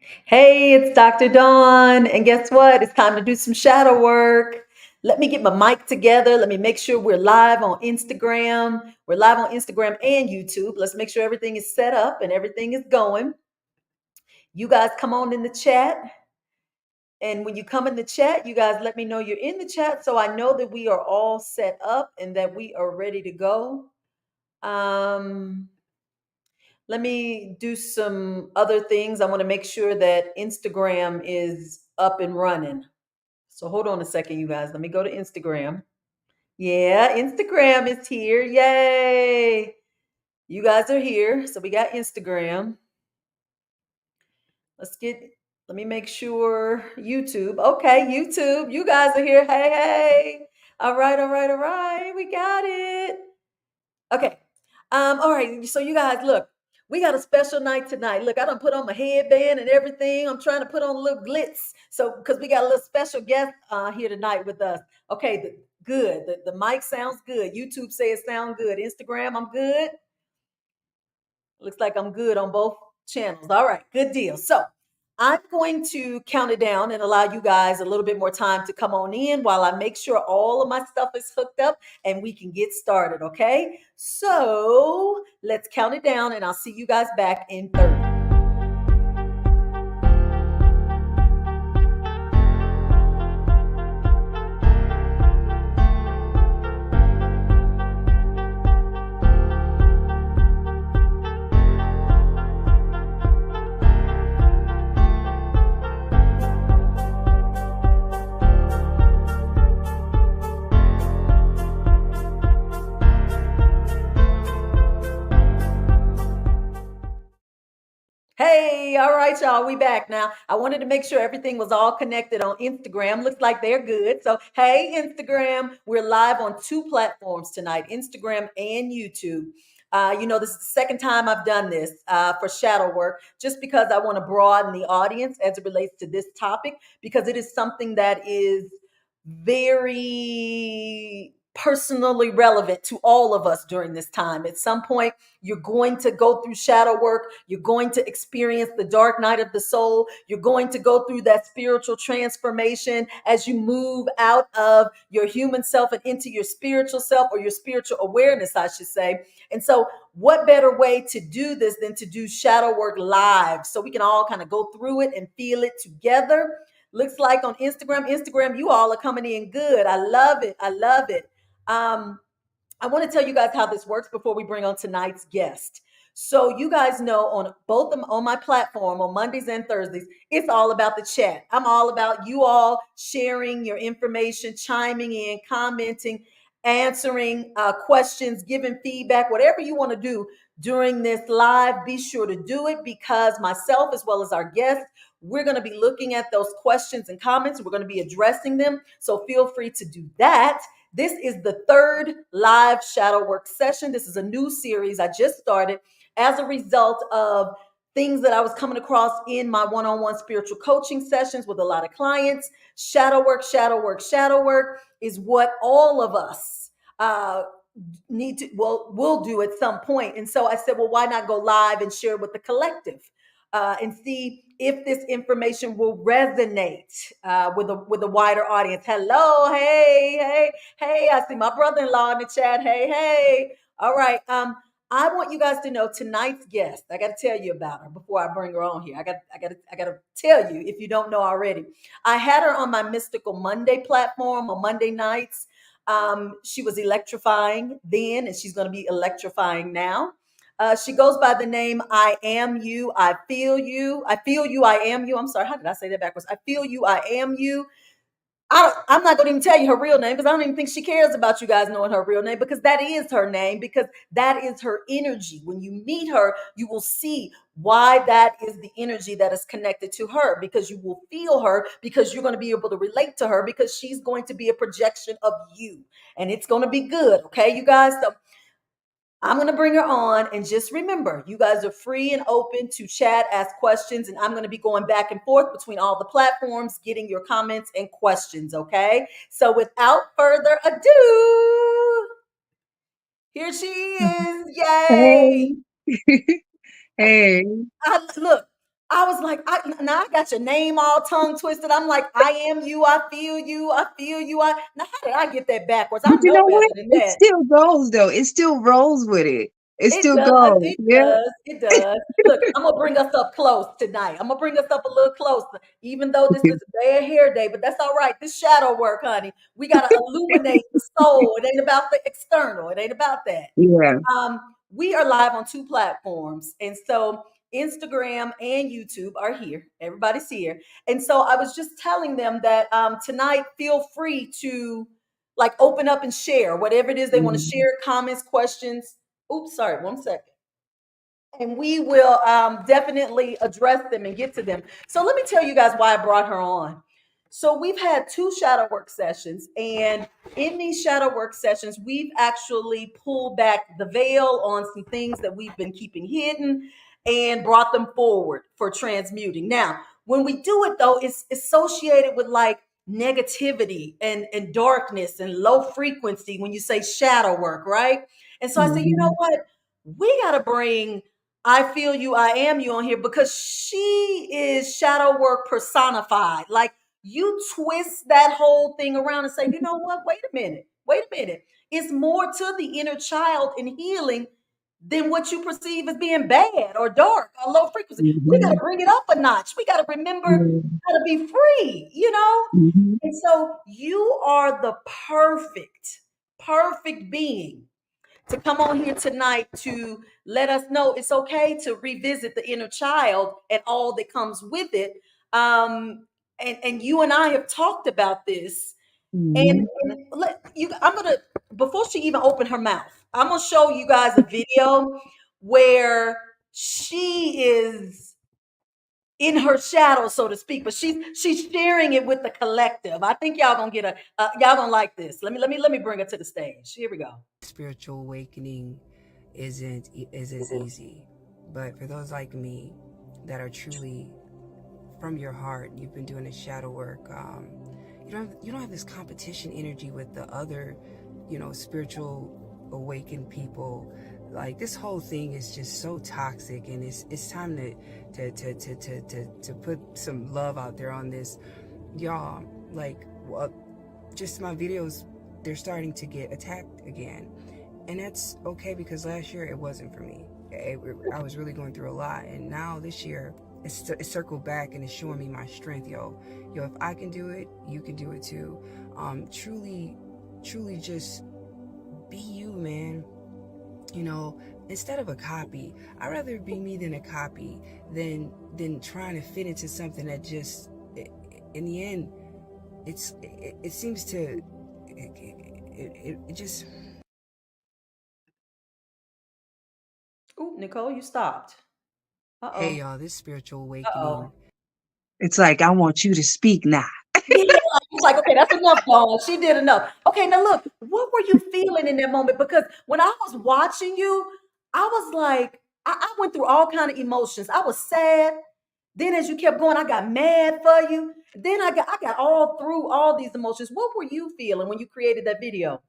Hey, it's Dr. Dawn. And guess what? It's time to do some shadow work. Let me get my mic together. Let me make sure we're live on Instagram. We're live on Instagram and YouTube. Let's make sure everything is set up and everything is going. You guys come on in the chat. And when you come in the chat, you guys let me know you're in the chat so I know that we are all set up and that we are ready to go. Um, Let me do some other things. I want to make sure that Instagram is up and running. So hold on a second, you guys. Let me go to Instagram. Yeah, Instagram is here. Yay. You guys are here. So we got Instagram. Let's get, let me make sure YouTube. Okay, YouTube. You guys are here. Hey, hey. All right, all right, all right. We got it. Okay. All right. So you guys, look, we got a special night tonight. Look, I done put on my headband and everything. I'm trying to put on a little glitz. So because we got a little special guest here tonight with us. Okay, good. The mic sounds good. YouTube says sound good. Instagram, I'm good. Looks like I'm good on both channels. All right, good deal. So I'm going to count it down and allow you guys a little bit more time to come on in while I make sure all of my stuff is hooked up and we can get started. Okay. So let's count it down and I'll see you guys back in 30. Hey, all right, y'all. We back now. I wanted to make sure everything was all connected on Instagram. Looks like they're good. So, hey, Instagram, we're live on two platforms tonight, Instagram and YouTube. This is the second time I've done this for shadow work, just because I want to broaden the audience as it relates to this topic, because it is something that is very personally relevant to all of us during this time. At some point, you're going to go through shadow work. You're going to experience the dark night of the soul. You're going to go through that spiritual transformation as you move out of your human self and into your spiritual self, or your spiritual awareness, I should say. And so, what better way to do this than to do shadow work live so we can all kind of go through it and feel it together? Looks like on Instagram, you all are coming in good. I love it. I love it. Um, I want to tell you guys how this works before we bring on tonight's guest. So you guys know on both on my platform on Mondays and Thursdays, it's all about the chat. I'm all about you all sharing your information, chiming in, commenting, answering questions, giving feedback, whatever you want to do during this live. Be sure to do it, because myself as well as our guests, we're going to be looking at those questions and comments. We're going to be addressing them. So feel free to do that. This is the third live shadow work session. This is a new series I just started as a result of things that I was coming across in my one-on-one spiritual coaching sessions with a lot of clients. Shadow work, shadow work, shadow work is what all of us need to, well, will do at some point. And so I said, well, why not go live and share with the collective and see if this information will resonate with a wider audience. Hello, hey, hey, hey! I see my brother-in-law in the chat. Hey, hey! All right. I want you guys to know tonight's guest. I got to tell you about her before I bring her on here. I got to tell you if you don't know already. I had her on my Mystical Monday platform on Monday nights. She was electrifying then, and she's going to be electrifying now. She goes by the name I Am You, I Feel You. I Feel You, I Am You. I'm sorry, how did I say that backwards? I Feel You, I Am You. I'm not going to even tell you her real name, because I don't even think she cares about you guys knowing her real name, because that is her name, because that is her energy. When you meet her, you will see why that is the energy that is connected to her, because you will feel her, because you're going to be able to relate to her, because she's going to be a projection of you, and it's going to be good. Okay, you guys? So I'm going to bring her on. And just remember, you guys are free and open to chat, ask questions. And I'm going to be going back and forth between all the platforms, getting your comments and questions. Okay. So without further ado, here she is. Hey, Yay. hey, Look, I was like, now I got your name all tongue twisted. I'm like, I am you. I feel you. I feel you. Now, how did I get that backwards? I But you know know better what? than It that. still goes though. It still rolls with it. It It still does. goes. It Yeah. does. It does. Look, I'm gonna bring us up close tonight. I'm gonna bring us up a little closer, even though this is a bad hair day. But that's all right. This shadow work, honey. We gotta illuminate the soul. It ain't about the external. It ain't about that. Yeah. Um, we are live on two platforms, and so Instagram and YouTube are here. Everybody's here, and so I was just telling them that tonight, feel free to like open up and share whatever it is they want to Mhm. share, comments, questions. Oops, sorry, one second. And we will definitely address them and get to them. So let me tell you guys why I brought her on. So we've had two shadow work sessions, and in these shadow work sessions, we've actually pulled back the veil on some things that we've been keeping hidden and brought them forward for transmuting. Now, when we do it though, it's associated with like negativity and darkness and low frequency when you say shadow work, right? And so I said, you know Mhm. what? We got to bring I feel you, I am you on here because she is shadow work personified. Like you twist that whole thing around and say, you know what? Wait a minute. It's more to the inner child in healing than what you perceive as being bad or dark or low frequency. We got to Mhm. bring it up a notch. We got to remember Yeah. how to be free, you know? Mhm. And so you are the perfect being to come on here tonight to let us know it's okay to revisit the inner child and all that comes with it. And you and I have talked about this. And, Mhm. I'm gonna before she even opened her mouth, I'm gonna show you guys a video where she is in her shadow, so to speak, but she's sharing it with the collective. I think y'all gonna get y'all gonna like this. Let me bring her to the stage. Here we go. Spiritual awakening isn't easy, but for those like me that are truly from your heart, you've been doing the shadow work. You don't have this competition energy with the other, spiritual awakened people. Like this whole thing is just so toxic, and it's time to put some love out there on this, y'all. Like, well, just my videos, they're starting to get attacked again, and that's okay because last year it wasn't for me. I was really going through a lot, and now this year it's circled back and it's showing me my strength, yo. If I can do it, you can do it too. Truly, just be you, man. Instead of a copy, I'd rather be me than a copy than trying to fit into something that just, in the end, it seems to it just. Ooh, Nicole, you stopped. Hey, Uh-oh. y'all, this spiritual Uh-oh. awakening. It's like I want you to speak now. Yeah, I was like, okay, that's enough, Dawn. She did enough. Okay, now look, what were you feeling in that moment? Because when I was watching you, I was like, I went through all kind of emotions. I was sad. Then as you kept going, I got mad for you. Then I got all through all these emotions. What were you feeling when you created that video?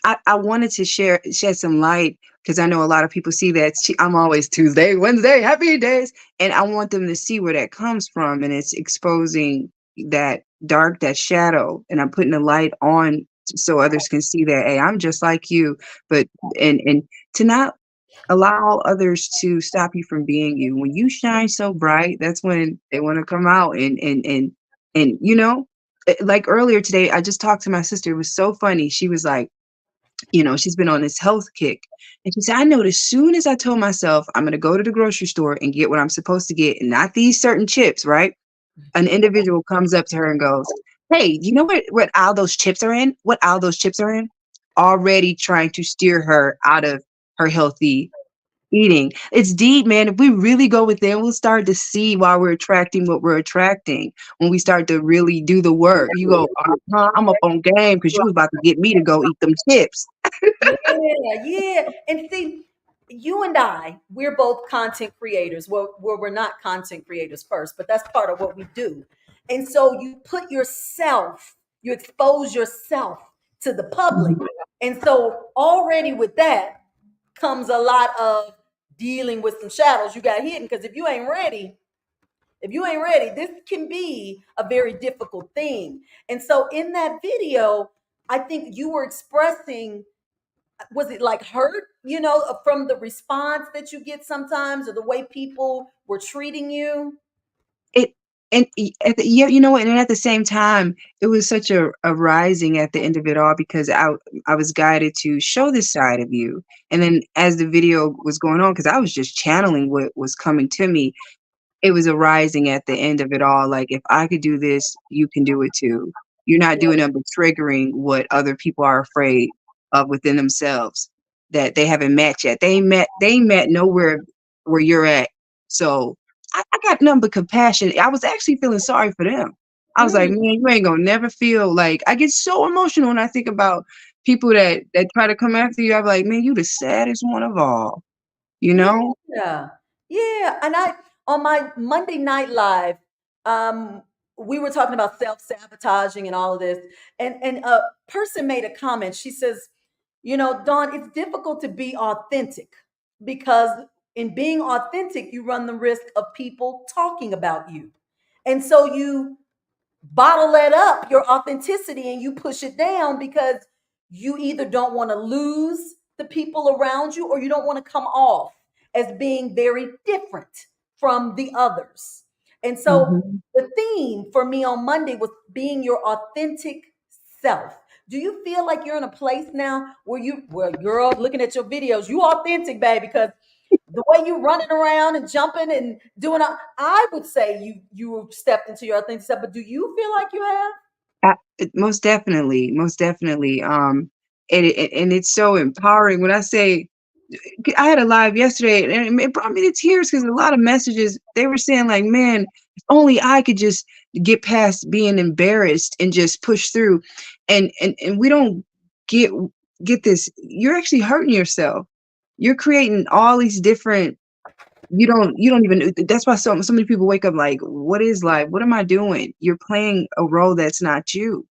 I wanted to shed some light because I know a lot of people see that I'm always Tuesday, Wednesday, happy days, and I want them to see where that comes from, and it's exposing that dark, that shadow, and I'm putting the light on so others can see that, hey, I'm just like you, but and to not allow others to stop you from being you. When you shine so bright, that's when they want to come out and like earlier today, I just talked to my sister. It was so funny. She was like, she's been on this health kick. And she said, I know as soon as I told myself I'm going to go to the grocery store and get what I'm supposed to get and not these certain chips, right? An individual comes up to her and goes, hey, you know what aisle those chips are in? What aisle those chips are in? Already trying to steer her out of her healthy eating. It's deep, man. If we really go within, we'll start to see why we're attracting what we're attracting. When we start to really do the work, you go, I'm up on game because you was about to get me to go eat them chips. Yeah, yeah. And see, you and I, we're both content creators. Well, we're not content creators first, but that's part of what we do. And so you put yourself, you expose yourself to the public. Mhm. And so already with that comes a lot of dealing with some shadows you got hidden. Because if you ain't ready, If you ain't ready, this can be a very difficult thing. And so in that video, I think you were expressing, was it like hurt, from the response that you get sometimes, or the way people were treating you? It and yeah, you know what, and at the same time, it was such a rising at the end of it all because I was guided to show this side of you, and then as the video was going on, because I was just channeling what was coming to me, it was a rising at the end of it all, like, "If I could do this, you can do it too. You're not Yeah. doing it but triggering what other people are afraid of within themselves that they haven't met yet. They ain't met nowhere where you're at." So, I got nothing but compassion. I was actually feeling sorry for them. I was like, Mm, "Man, you ain't gonna never feel like." I get so emotional when I think about people that try to come after you. I'm like, "Man, you the saddest one of all," you know? yeah. Yeah. And on my Monday Night Live, um, we were talking about self-sabotaging and all of this. And a person made a comment. She says, Dawn, it's difficult to be authentic because in being authentic, you run the risk of people talking about you. And so you bottle that up, your authenticity, and you push it down because you either don't want to lose the people around you or you don't want to come off as being very different from the others. And so Mhm. the theme for me on Monday was being your authentic self. Do you feel like you're in a place now where girl, looking at your videos, you authentic, baby? Because the way you running around and jumping and doing, I would say you stepped into your authentic self. But do you feel like you have? Most definitely, and it's so empowering when I say I had a live yesterday, and it brought me to tears because a lot of messages, they were saying like, "Man, if only I could just get past being embarrassed and just push through," and we don't get this. You're actually hurting yourself. You're creating all these different you don't even that's why so many people wake up like, "What is life? What am I doing?" You're playing a role that's not you.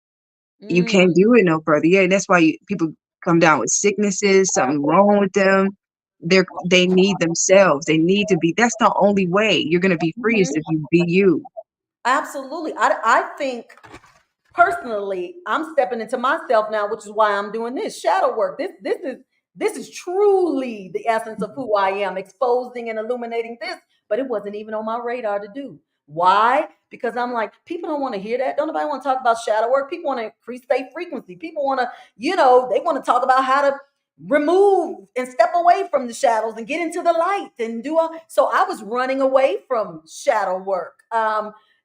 You can't Mm, do it no further. Yeah, that's why people come down with sicknesses, something wrong with them. They need themselves. They need to be that's the only way you're gonna be free is mhm. if you be you. Absolutely. I think personally, I'm stepping into myself now, which is why I'm doing this shadow work. This is truly the essence of who I am, exposing and illuminating this. But it wasn't even on my radar to do. Why? Because I'm like, people don't want to hear that. Don't nobody want to talk about shadow work. People want to increase their frequency. People want to, they want to talk about how to remove and step away from the shadows and get into the light and do all. So I was running away from shadow work,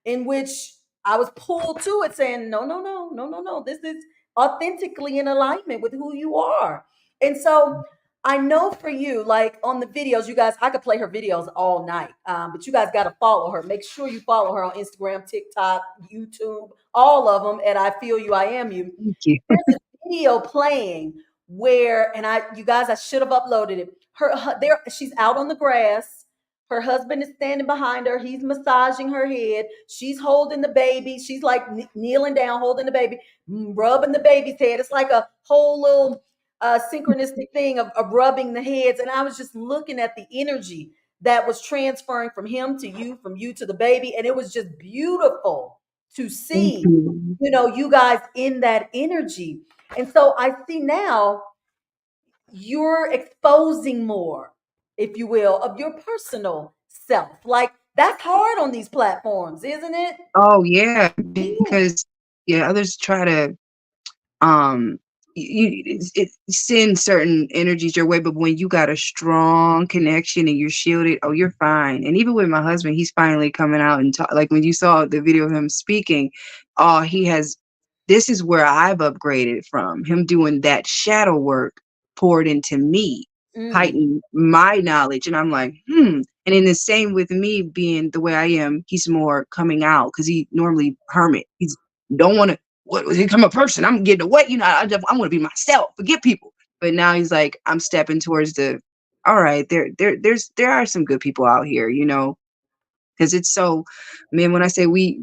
in which I was pulled to it saying, no, no, no, no, no, no. This is authentically in alignment with who you are. And so I know for you, like on the videos, you guys, I could play her videos all night, but you guys got to follow her. Make sure you follow her on Instagram, TikTok, YouTube, all of them. And I feel you, I am you. Thank you. There's a video playing where, and you guys, I should have uploaded it. There, she's out on the grass. Her husband is standing behind her. He's massaging her head. She's holding the baby. She's like kneeling down, holding the baby, rubbing the baby's head. It's like a whole little synchronistic thing of rubbing the heads. And I was just looking at the energy that was transferring from him to you, from you to the baby. And it was just beautiful to Thank see, you. you guys in that energy. And so I see now you're exposing more, if you will, of your personal self. Like that's hard on these platforms, isn't it? Oh, yeah, Yeah. because, yeah, others try to um it sends certain energies your way, but when you got a strong connection and you're shielded, oh, you're fine. And even with my husband, he's finally coming out and talk, like when you saw the video of him speaking, oh, he has this is where I've upgraded from him doing that shadow work poured into me, Mm, heightened my knowledge. And I'm like, and in the same with me being the way I am, he's more coming out because he normally hermit. He's don't want to what become a person. I'm getting away. I want to be myself. Forget people. But now he's like, I'm stepping towards the. All right, there are some good people out here, because it's so. Man, when I say we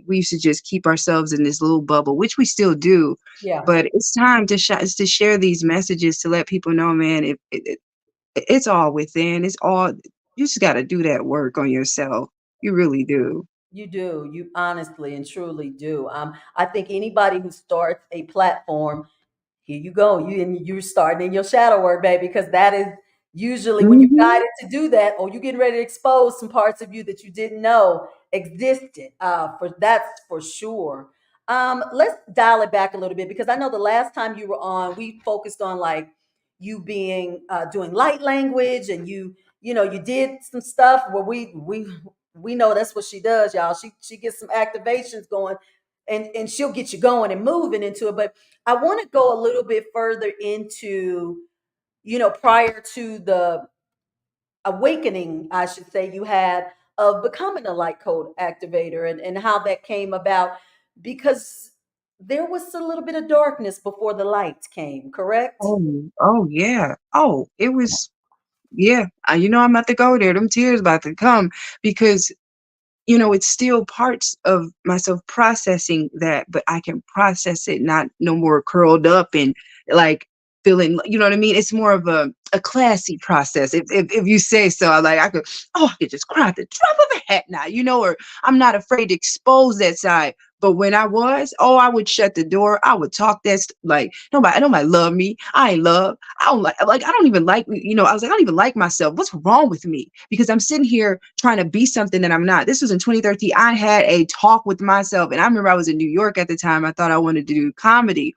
used to just keep ourselves in this little bubble, which we still do, yeah. but it's time to share these messages to let people know, man, it's all within. It's all you just got to do that work on yourself. You really do. You do. You honestly and truly do. I think anybody who starts a platform, here you go. You're starting in your shadow work, baby, because that is usually when you're Hmm. guided to do that, or you're getting ready to expose some parts of you that you didn't know existed. For that's for sure. Let's dial it back a little bit because I know the last time you were on, we focused on like you being doing light language, and you did some stuff where we know that's what she does, y'all. She gets some activations going, and she'll get you going and moving into it. But I want to go a little bit further into, prior to the awakening, I should say, you had of becoming a light code activator, and how that came about, because there was a little bit of darkness before the light came, correct? Oh yeah. Oh, it was, yeah. I'm about to go there. Them tears about to come because it's still parts of myself processing that, but I can process it not no more curled up and like feeling, you know what I mean? It's more of a classy process. If you say so, I could just cry at the drop of a hat now, or I'm not afraid to expose that side. But when I was, I would shut the door. I would talk like nobody love me. I ain't love. I don't I don't even like, I was like, I don't even like myself. What's wrong with me? Because I'm sitting here trying to be something that I'm not. This was in 2013. I had a talk with myself. And I remember I was in New York at the time. I thought I wanted to do comedy.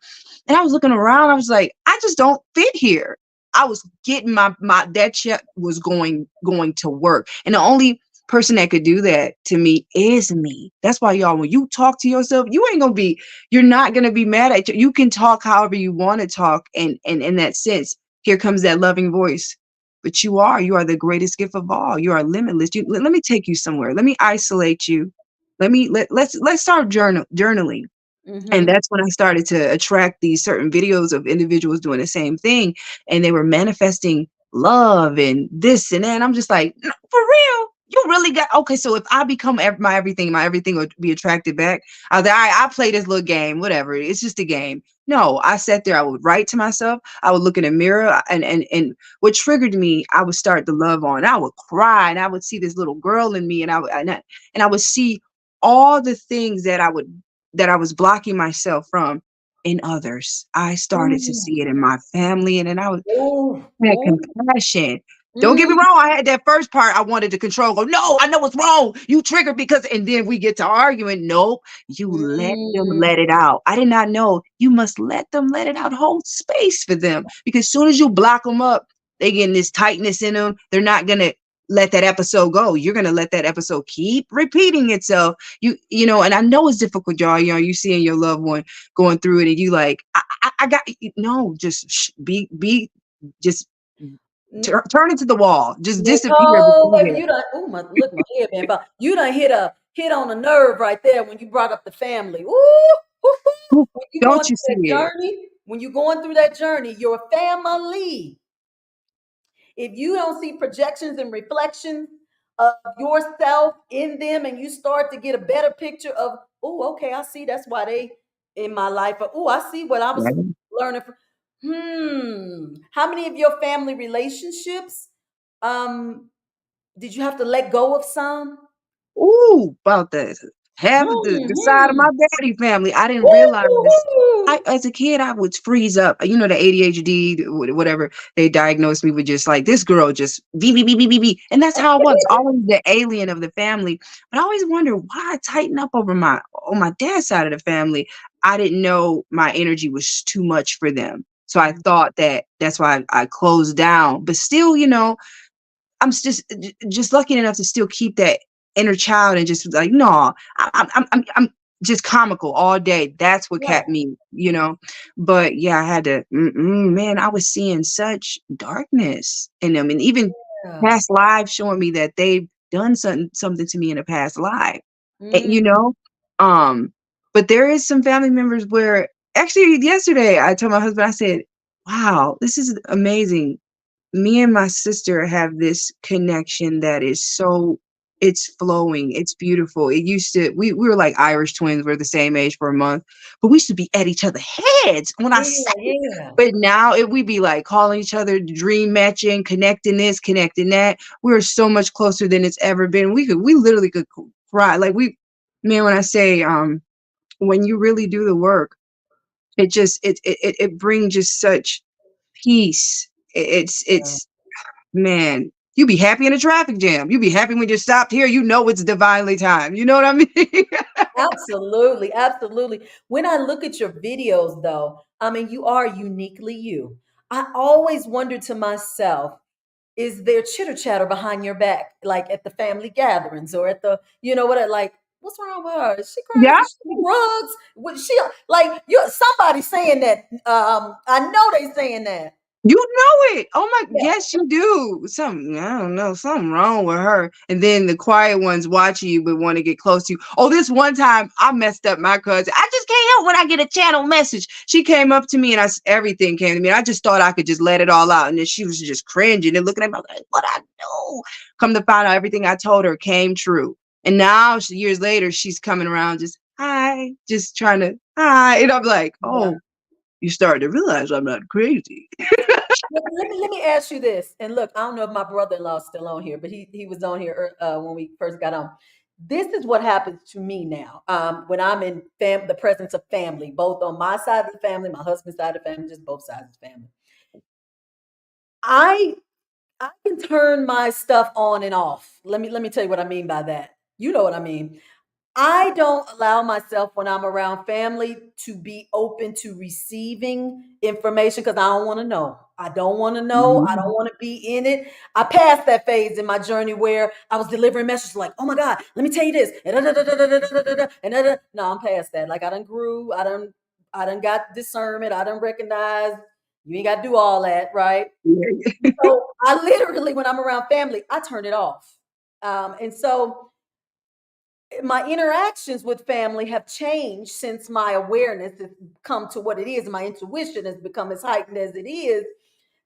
And I was looking around. I was like, I just don't fit here. I was getting my that check was going to work. And the only person that could do that to me is me. That's why, y'all, when you talk to yourself, you're not gonna be mad at you. You can talk however you want to talk, and in that sense, here comes that loving voice. But you are the greatest gift of all. You are limitless. Let me take you somewhere. Let me isolate you. Let's start journaling. And Mm-hmm. that's when I started to attract these certain videos of individuals doing the same thing, and they were manifesting love and this and that. And I'm just like, "No, for real? You really got okay?" So if I become my everything would be attracted back. I was like, all right, I play this little game, whatever. It's just a game. No, I sat there. I would write to myself. I would look in a mirror, and what triggered me, I would start to love on. I would cry, and I would see this little girl in me, and I would see all the things that I was blocking myself from in others. I started to see it in my family, and then I was Oh, had oh. compassion. Don't get me Mm, wrong, I had that first part I wanted to control. Go, no, I know what's wrong. You triggered because, and then we get to arguing. Nope, you let them mm. let it out. I did not know. You must let them let it out. Hold space for them because as soon as you block them up, they get this tightness in them. They're not gonna let that episode go. You're gonna let that episode keep repeating itself. And I know it's difficult, y'all. You seeing your loved one going through it, and you like, I got no, just be just turn it to the wall. Just disappear Nicole, before baby, there. you done. Oh my, look, my head, man. But you done hit on a nerve right there when you brought up the family. Ooh, woo, woo. When you going Don't you through see that it? journey, when you going through that journey, your family. If you don't see projections and reflections of yourself in them, and you start to get a better picture of, oh, okay, I see that's why they in my life. Or, oh, I see what I was Right. learning from. How many of your family relationships um did you have to let go of some? Ooh, about that. Half of the side of my Hmm. daddy family. I didn't realize. Woo-hoo. As a kid, I would freeze up. The ADHD, whatever they diagnosed me with, just like this girl, just be, and that's how I was. Always the alien of the family. But I always wonder why I tighten up on my dad's side of the family. I didn't know my energy was too much for them, so I thought that's why I closed down. But still, I'm just lucky enough to still keep that inner child and just like, no, I'm just comical all day. That's what Right. kept me. But yeah, I had to, man, I was seeing such darkness in them, and even Yeah. past lives showing me that they've done something to me in a past life. And, Mm. um, but there is some family members where actually yesterday I told my husband, I said, wow, this is amazing. Me and my sister have this connection that is so it's flowing. It's beautiful. It used to we were like Irish twins. We're the same age for a month, but we used to be at each other's heads when I Yeah, say it. yeah. But now it we be like calling each other, dream matching, connecting this, connecting that. We're so much closer than it's ever been. We literally could cry. Like we man, when I say when you really do the work, it just it brings just such peace. It's man, you be happy in a traffic jam. You be happy when you're stopped here. You know it's divinely time. You know what I mean? Absolutely, absolutely. When I look at your videos, though, I mean, you are uniquely you. I always wonder to myself, is there chitter chatter behind your back, like at the family gatherings or at the, you know what, like, what's wrong with her? Is she crazy? Yeah. Is she on drugs? What she like? You somebody saying that? I know they saying that. You know it. Oh my, Yeah, yes, you do. Something, I don't know, something wrong with her. And then the quiet ones watching you but want to get close to you. Oh, this one time I messed up my cousin. I just can't help when I get a channel message. She came up to me and everything came to me. And I just thought I could just let it all out. And then she was just cringing and looking at me like, what I know. Come to find out everything I told her came true. And now years later, she's coming around just, hi, just trying to, hi. And I'm like, yeah. oh, you started to realize I'm not crazy. Let me ask you this. And look, I don't know if my brother-in-law is still on here, but he was on here when we first got on. This is what happens to me now when I'm in the presence of family, both on my side of the family, my husband's side of the family, just both sides of the family. I I can turn my stuff on and off. Let me tell you what I mean by that. You know what I mean. I don't allow myself when I'm around family to be open to receiving information because I don't want to know. I don't want to know. I don't Mhm. want to be in it. I passed that phase in my journey where I was delivering messages like, "Oh my God, let me tell you this," and no, I'm past that. Like I done grew. I done got discernment. I done recognize. You ain't got to do all that, right? Yeah. So I literally, when I'm around family, I turn it off. And so my interactions with family have changed since my awareness has come to what it is. My intuition has become as heightened as it is.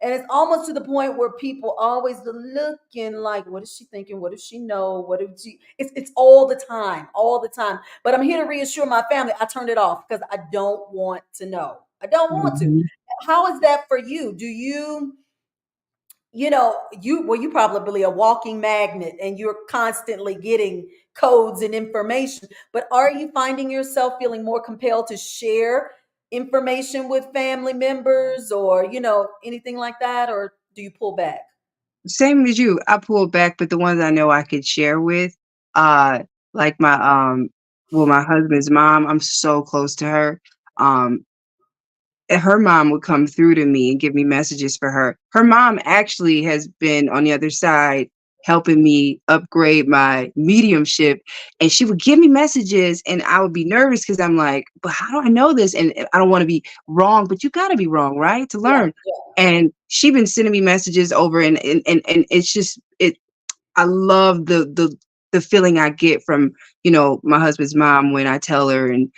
And it's almost to the point where people always looking like, what is she thinking? What does she know? What if she it's all the time, all the time. But I'm here to reassure my family. I turned it off because I don't want to know. I don't want to. Mhm. How is that for you? Do you you probably a walking magnet and you're constantly getting codes and information, but are you finding yourself feeling more compelled to share information with family members or anything like that, or do you pull back? Same as you. I pull back, but the ones I know I could share with, uh, like my husband's mom, I'm so close to her. Um, and her mom would come through to me and give me messages for her. Her mom actually has been on the other side helping me upgrade my mediumship, and she would give me messages and I would be nervous because I'm like, but how do I know this? And I don't want to be wrong, but you got to be wrong, right? To Yeah, learn. And she been sending me messages over and it's just I love the feeling I get from, my husband's mom when I tell her and,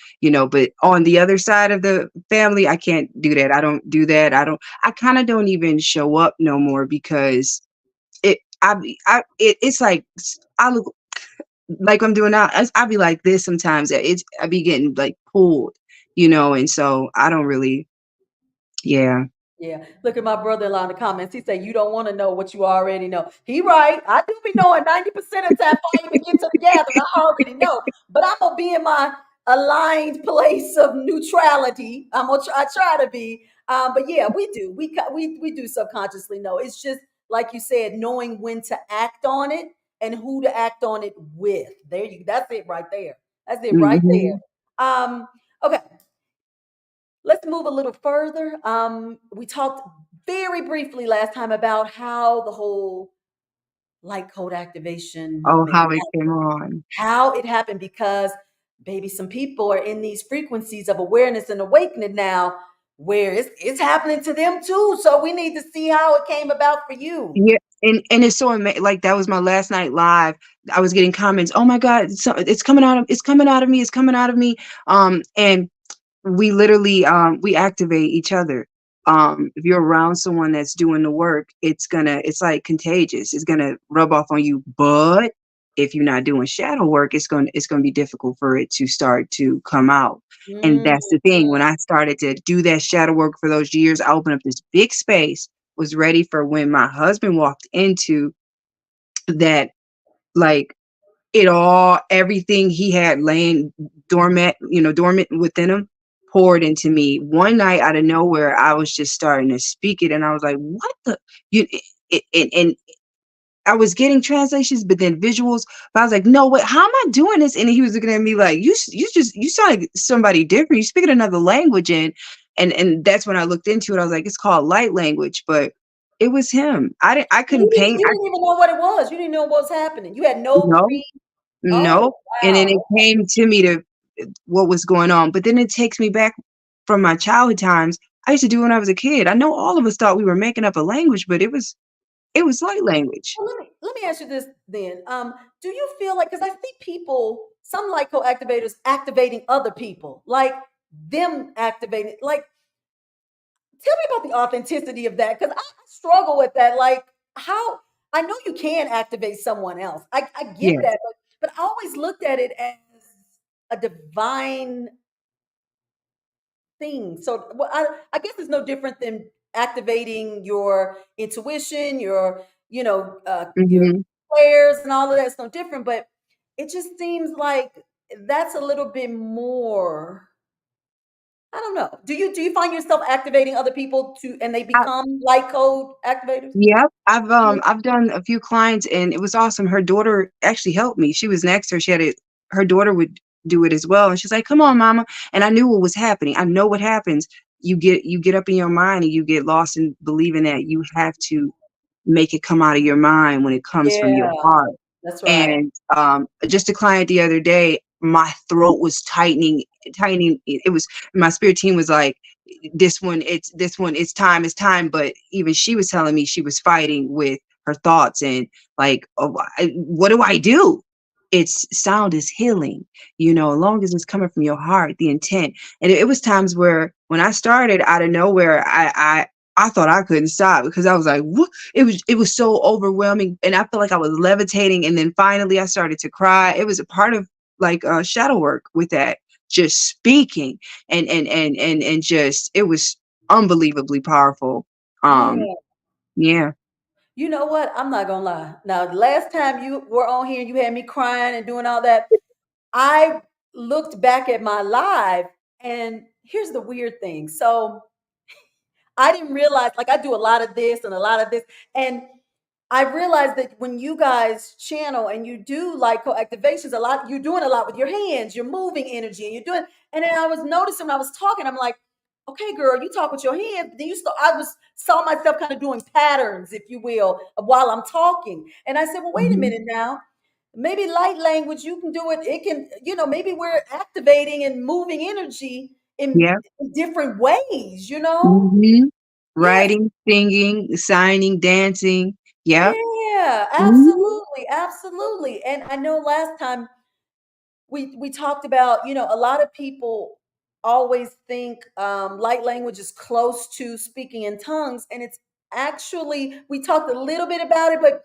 but on the other side of the family, I can't do that. I don't do that. I kind of don't even show up no more because it's like I look like I'm doing now. I be like this sometimes. I be getting like pulled, and so I don't really, yeah. yeah. Look at my brother-in-law in the comments. He said, "You don't want to know what you already know." He right. I do be knowing 90% of the time before I even get to the gathering. I already know. But I'm gonna be in my aligned place of neutrality. I try to be. But yeah, we do. We do subconsciously know. It's just like you said, knowing when to act on it and who to act on it with. That's it right there. That's it right there. Mhm. Okay. Let's move a little further. We talked very briefly last time about how the whole light code activation Oh, movement, how it came on. how it happened, because maybe some people are in these frequencies of awareness and awakening now where it's happening to them too. So we need to see how it came about for you. Yeah, and it's so like that was my last night live. I was getting comments, "Oh my God, it's coming out of me, it's coming out of me." And we literally we activate each other. If you're around someone that's doing the work, it's like contagious. It's gonna rub off on you. But if you're not doing shadow work, it's gonna be difficult for it to start to come out. And Mm. that's the thing. When I started to do that shadow work for those years, I opened up this big space, was ready for when my husband walked into that, like, it all everything he had laying dormant within him poured into me. One night out of nowhere, I was just starting to speak it, and I was like, "What the?" You and I was getting translations, but then visuals. But I was like, "No, wait, how am I doing this?" And he was looking at me like, You sound like somebody different. You speak in another language." And that's when I looked into it. I was like, "It's called light language," but it was him. I couldn't paint. You I didn't even know what it was. You didn't know what was happening. You had no no, oh, no. And then it wow. came to me to what was going on. But then it takes me back from my childhood times. I used to do when I was a kid. I know all of us thought we were making up a language, but it was light language. Well, let me ask you this then. Do you feel like, because I see people, some like co-activators activating other people, like them activating, like, tell me about the authenticity of that, because I struggle with that. Like, how, I know you can activate someone else. I get Yes. that, but I always looked at it as a divine thing. So, well, I guess it's no different than activating your intuition, your Mhm. prayers and all of that. It's no different, but it just seems like that's a little bit more. I don't know. Do you find yourself activating other people to, and they become light code activators? Yep. I've, Yeah. um, I've done a few clients, and it was awesome. Her daughter actually helped me. She was next to her. She had it Her daughter would do it as well, and she's like, "Come on, mama." And I knew what was happening. I know what happens. You get up in your mind, and you get lost in believing that you have to make it come out of your mind when it comes from your Yeah, heart. that's right. And, just a client the other day, my throat was tightening. It was my spirit team was like, this one, it's time." But even she was telling me she was fighting with her thoughts and like, "Oh, what do I do?" It's sound is healing, as long as it's coming from your heart, the intent. And it was times where when I started out of nowhere, I thought I couldn't stop because I was like, "What?" It was so overwhelming, and I felt like I was levitating, and then finally I started to cry. It was a part of, like, shadow work with that, just speaking, and just it was unbelievably powerful. Um, Yeah. yeah. You know what? I'm not gonna lie. Now, the last time you were on here and you had me crying and doing all that, I looked back at my live, and here's the weird thing. So I didn't realize, like, I do a lot of this and a lot of this, and I realized that when you guys channel and you do like co-activations, a lot, you're doing a lot with your hands, you're moving energy, and you're doing. And then I was noticing when I was talking, I'm like, okay, girl, you talk with your hands. But then I saw myself kind of doing patterns, if you will, of while I'm talking. And I said, well, wait a Mhm. minute now. Maybe light language, you can do it. It can, maybe we're activating and moving energy Yep. in different ways, you know? Mhm. Yes. Writing, singing, signing, dancing. Yep. Yeah, Mhm. absolutely, absolutely. And I know last time we talked about, a lot of people always think light language is close to speaking in tongues, and it's actually, we talked a little bit about it, but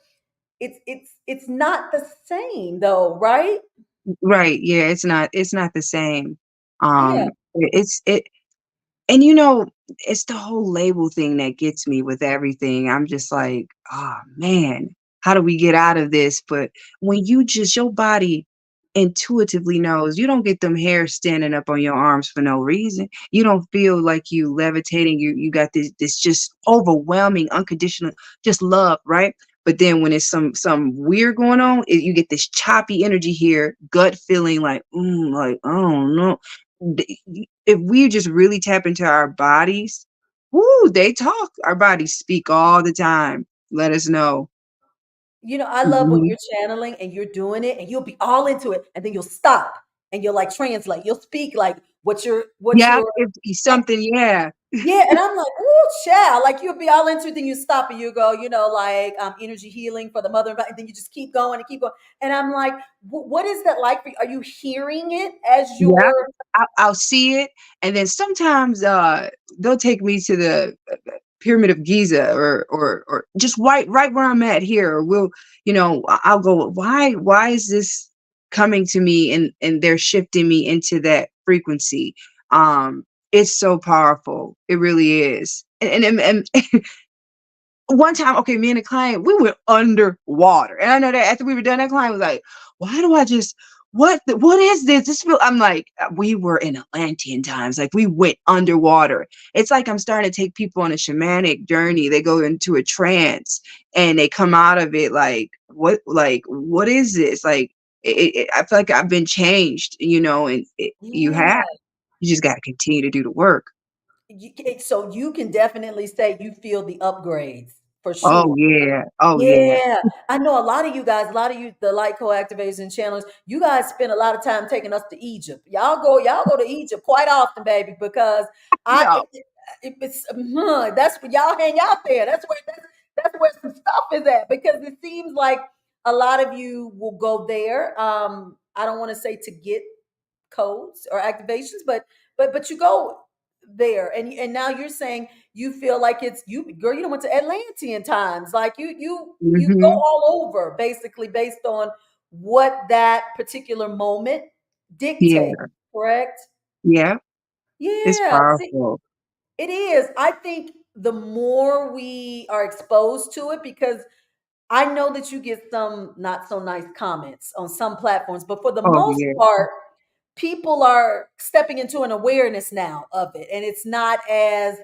it's not the same though, right? Right, yeah, it's not the same. Yeah. It's it And, it's the whole label thing that gets me with everything. I'm just like, "Oh, man, how do we get out of this?" But when your body intuitively knows, you don't get them hairs standing up on your arms for no reason. You don't feel like you levitating. You got this just overwhelming, unconditional, just love, right? But then when it's some weird going on, you get this choppy energy here, gut feeling like, like, "Oh, no." If we just really tap into our bodies, woo, they talk. Our bodies speak all the time. Let us know. I love when Mhm. you're channeling and you're doing it and you'll be all into it and then you'll stop and you'll like translate. You'll speak like what Yeah, you're. it's something, yeah. Yeah, and I'm like, "Ooh, child!" Like you'll be all into it, then you stop and you go, like energy healing for the mother, and then you just keep going and keep going. And I'm like, "What is that like for you? Are you hearing it as Yeah, you're?" I'll see it, and then sometimes, they'll take me to Pyramid of Giza, or just right where I'm at here. Or we'll, I'll go, why is this coming to me, and they're shifting me into that frequency. It's so powerful. It really is. And one time, okay, me and a client, we went underwater. And I know that after we were done, that client was like, why do I just, what is this? I'm like, we were in Atlantean times. Like, we went underwater. It's like I'm starting to take people on a shamanic journey. They go into a trance and they come out of it what is this? Like, I feel like I've been changed, and Yeah. you just got to continue to do the work. So you can definitely say you feel the upgrades for Oh sure. yeah. Oh yeah. Yeah, I know a lot of you guys, a lot of you, the light co-activators and channels, you guys spend a lot of time taking us to Egypt. Y'all go to Egypt quite often, baby, because I, No. that's where y'all hang out there. That's where some stuff is at, because it seems like a lot of you will go there. I don't want to say to get codes or activations, but you go there, and now you're saying you feel like it's you, girl. You don't went to Atlantean times, like you go Mhm. all over, basically based on what that particular moment dictates. Yeah. Correct? Yeah. It's Yeah. See, powerful. it is. I think the more we are exposed to it, because I know that you get some not so nice comments on some platforms, but for the Oh most yeah. part, people are stepping into an awareness now of it. And it's not as,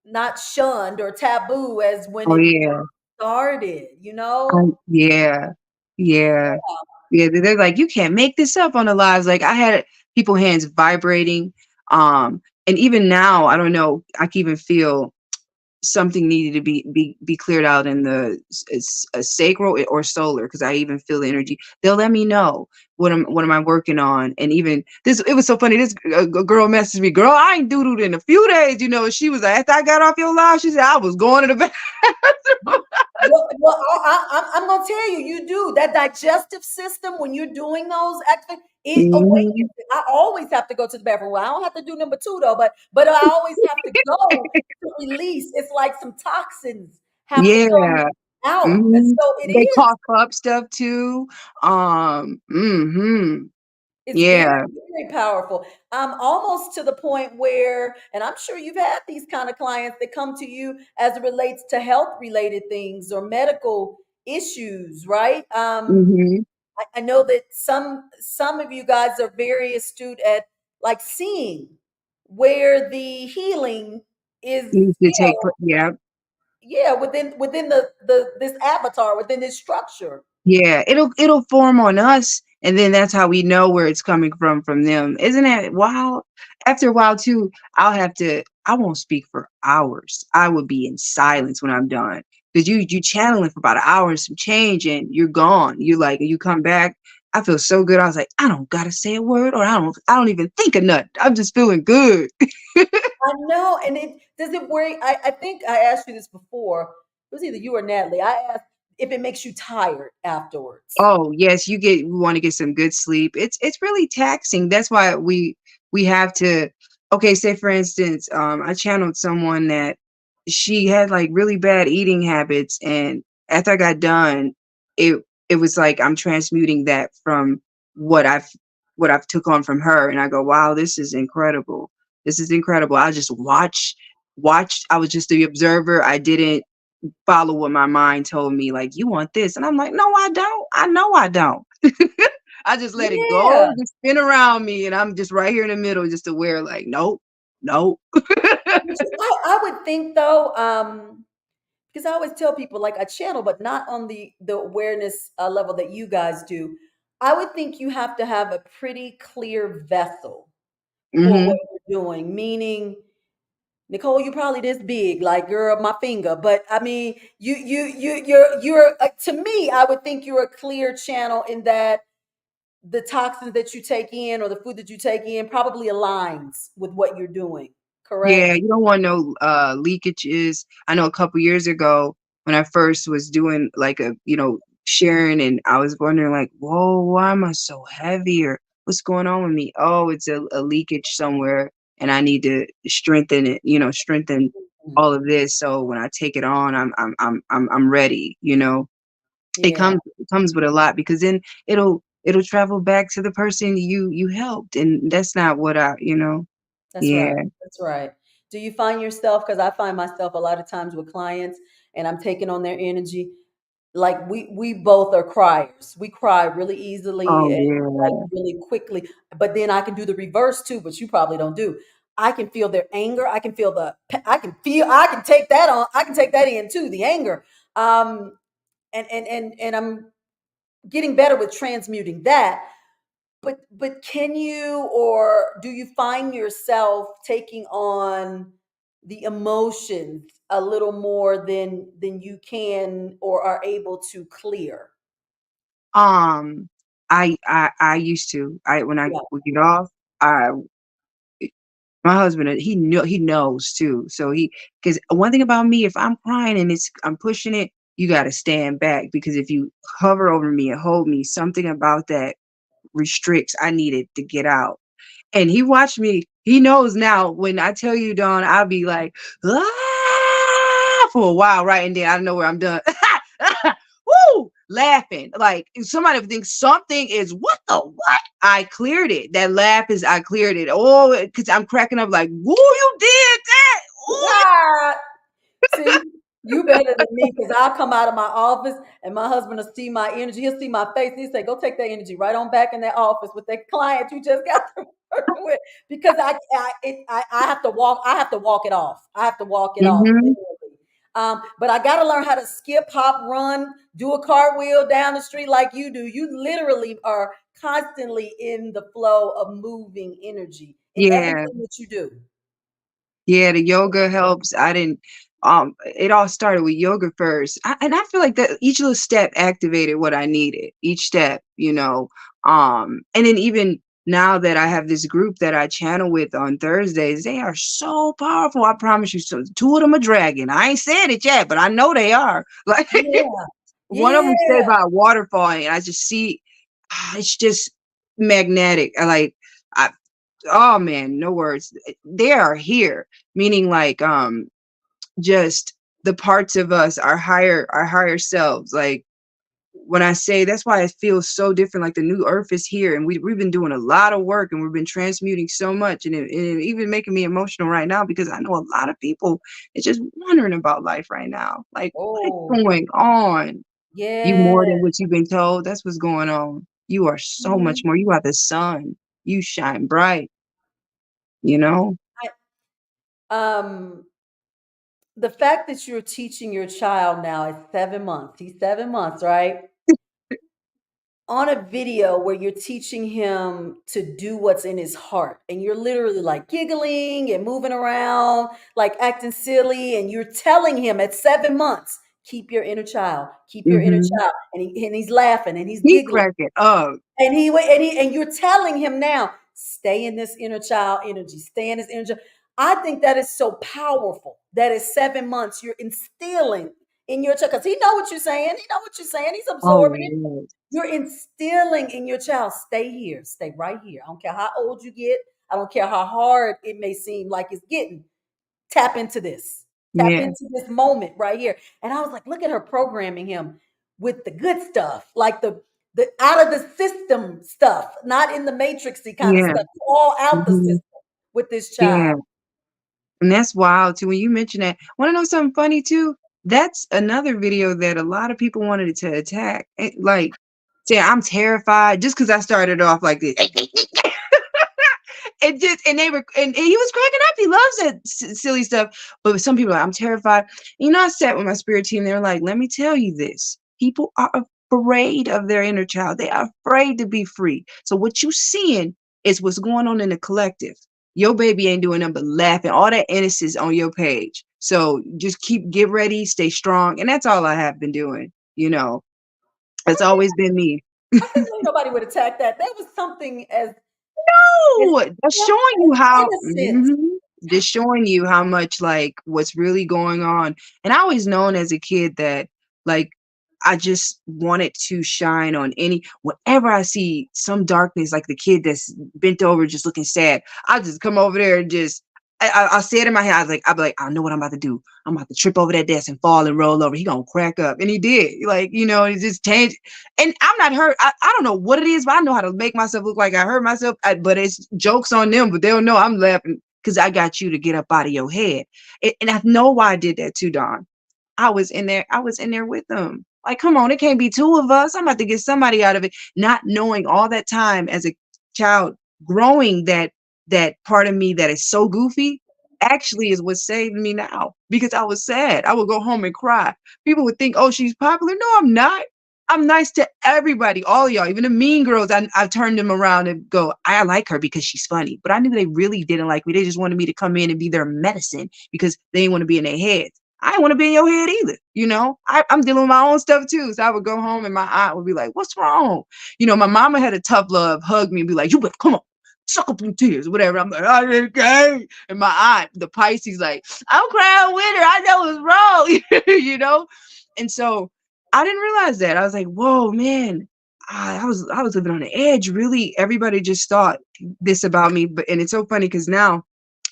not shunned or taboo as when Oh it yeah. started, you know? Yeah. Yeah. Yeah. They're like, you can't make this up on the lives. Like, I had people hands vibrating. And even now, I don't know, I can even feel something needed to be cleared out in the sacral or solar, because I even feel the energy. They'll let me know what am I working on. And even this, it was so funny. This girl messaged me, girl, I ain't doodled in a few days. She was like, after I got off your live, she said I was going to the bathroom. Well, I'm going to tell you, you do that digestive system when you're doing those activities. It Mhm. awakens. I always have to go to the bathroom. Well, I don't have to do number two though, but I always have to go to release. It's like some toxins have to come Yeah. out, and Mhm. so it They is. cough up stuff too. Mhm. It's very, Yeah. very powerful. Almost to the point where, and I'm sure you've had these kind of clients that come to you as it relates to health related things or medical issues, right? Mhm. I know that some of you guys are very astute at like seeing where the healing is, Needs to take yeah. yeah, within the this avatar, within this structure. Yeah, it'll form on us, and then that's how we know where it's coming from them. Isn't that wild? After a while too, I won't speak for hours. I would be in silence when I'm done. Because you channeling for about an hour and some change, and you're gone. You come back. I feel so good. I was like, I don't gotta say a word, or I don't even think of nothing. I'm just feeling good. I know, and it does it worry. I think I asked you this before. It was either you or Natalie. I asked if it makes you tired afterwards. Oh, yes, we wanna get some good sleep. It's really taxing. That's why we have to, okay, say for instance, I channeled someone that she had, like, really bad eating habits, and after I got done, it it was like I'm transmuting that from what I've what I've took on from her, and I go, "Wow, this is incredible. This is incredible." I just watched. I was just the observer. I didn't follow what my mind told me, like, "You want this," and I'm like, "No, I don't. I know I don't." I just let it go, Yeah. just spin around me, and I'm just right here in the middle, just aware, like, "Nope, nope." I would think though, because I always tell people like I channel, but not on the awareness level that you guys do. I would think you have to have a pretty clear vessel for what Mhm. you're doing. Meaning, Nicole, you probably this big, like you're my finger. But I mean, you're to me, I would think you're a clear channel in that the toxins that you take in or the food that you take in probably aligns with what you're doing. Yeah, Correct? you don't want no, leakages. I know a couple years ago when I first was doing, like, sharing, and I was wondering, like, "Whoa, why am I so heavy?" Or, "What's going on with me?" "Oh, it's a leakage somewhere, and I need to strengthen it," strengthen all of this. So when I take it on, I'm ready, you know. Yeah, It comes with a lot because then it'll travel back to the person you helped, and that's not what I, you know. that's Yeah. right. That's right. Do you find yourself, because I find myself a lot of times with clients and I'm taking on their energy, like we both are criers. We cry really easily Oh and like yeah. really quickly. But then I can do the reverse too, but you probably don't do. I can feel their anger. I can feel I can take that on. I can take that in too, the anger. And I'm getting better with transmuting that. But can you, or do you find yourself taking on the emotions a little more than you can or are able to clear? Um, I used to. I when I Yeah. would get off, I my husband, he knows too. So because one thing about me, if I'm crying and I'm pushing it, you got to stand back because if you hover over me and hold me, something about that restricts. I needed to get out. And he watched me. He knows now when I tell you, Dawn, I'll be like, "Ah," for a while, right? And then I know where I'm done. Woo! Laughing. Like if somebody would think something is what the what? I cleared it. That laugh is I cleared it. Oh, because I'm cracking up like, woo, you did that. Ooh. Ah, see, you better than me because I'll come out of my office and my husband will see my energy. He'll see my face. He'll say, "Go take that energy right on back in that office with that client you just got to work with." Because I have to walk. I have to walk it off. I have to walk it off Mhm. literally. But I got to learn how to skip, hop, run, do a cartwheel down the street like you do. You literally are constantly in the flow of moving energy in Yeah. everything that you do. Yeah, the yoga helps. I didn't it all started with yoga first. And I feel like that each little step activated what I needed. Each step, you know. And then even now that I have this group that I channel with on Thursdays, they are so powerful. I promise you. So two of them are dragon. I ain't said it yet, but I know they are. Like Yeah. one of them Yeah. said about a waterfall, and I just see it's just magnetic. I oh man, no words. They are here, meaning like just the parts of us, our higher selves. Like when I say that's why it feels so different, like the new earth is here and we've been doing a lot of work and we've been transmuting so much and even making me emotional right now because I know a lot of people is just wondering about life right now. Like Oh, what's going on? You yeah. more than what you've been told. That's what's going on. You are so much Mhm. more. You are the sun. You shine bright, you know? Um, the fact that you're teaching your child now at 7 months, he's 7 months, right? On a video where you're teaching him to do what's in his heart, and you're literally like giggling and moving around, like acting silly, and you're telling him at 7 months, keep your inner child, keep your inner Mhm. child, and he's laughing and he's He giggling. cracking up. And you're telling him now, stay in this inner child energy, stay in this energy. I think that is so powerful. That is 7 months you're instilling in your child because he know what you're saying. He know what you're saying. He's Oh, absorbing it. yes. You're instilling in your child, stay here, stay right here. I don't care how old you get. I don't care how hard it may seem like it's getting. Tap into this. Tap Yeah, into this moment right here. And I was like, look at her programming him with the good stuff, like the out of the system stuff, not in the matrixy kind of yeah, stuff, all out the mhm, system with this child. yeah, and that's wild too, when you mention that. Wanna know something funny too? That's another video that a lot of people wanted to attack, like, say, "I'm terrified," just because I started off like this. And they were and he was cracking up, he loves that silly stuff, but some people are like, "I'm terrified." You know, I sat with my spirit team, they were like, "Let me tell you this, people are afraid of their inner child, they are afraid to be free, so what you seeing is what's going on in the collective. Your baby ain't doing nothing but laughing, all that innocence on your page, so just get ready, stay strong," and that's all I have been doing, you know? It's always been me. I couldn't believe nobody would attack that. That was something as No, that's simple showing you as how innocent. mhm, just showing you how much, like, what's really going on, and I always known as a kid that, like, I just wanted to shine on any whenever I see some darkness, like the kid that's bent over just looking sad, I'll just come over there and just I said in my head, I'll be like, I know what I'm about to do. I'm about to trip over that desk and fall and roll over. He gonna crack up, and he did. Like, it just changed. And I'm not hurt. I don't know what it is, but I know how to make myself look like I hurt myself. But it's jokes on them, but they'll know I'm laughing because I got you to get up out of your head. And I know why I did that too, Don. I was in there. I was in there with them. Like, come on, it can't be two of us. I'm about to get somebody out of it. Not knowing all that time as a child, growing that part of me that is so goofy actually is what saved me now because I was sad. I would go home and cry. People would think, oh, she's popular. No, I'm not. I'm nice to everybody, all of y'all, even the mean girls. I turned them around and go, I like her because she's funny. But I knew they really didn't like me. They just wanted me to come in and be their medicine because they didn't want to be in their heads. I didn't want to be in your head either. I'm dealing with my own stuff too. So I would go home and my aunt would be like, what's wrong? My mama had a tough love, hug me and be like, you better come on, suck up some tears, whatever. I'm like, okay. And my aunt, the Pisces, like, I'm crying with her. I know it's wrong, And so I didn't realize that. I was like, whoa, man. I was living on the edge. Really, everybody just thought this about me. And it's so funny because now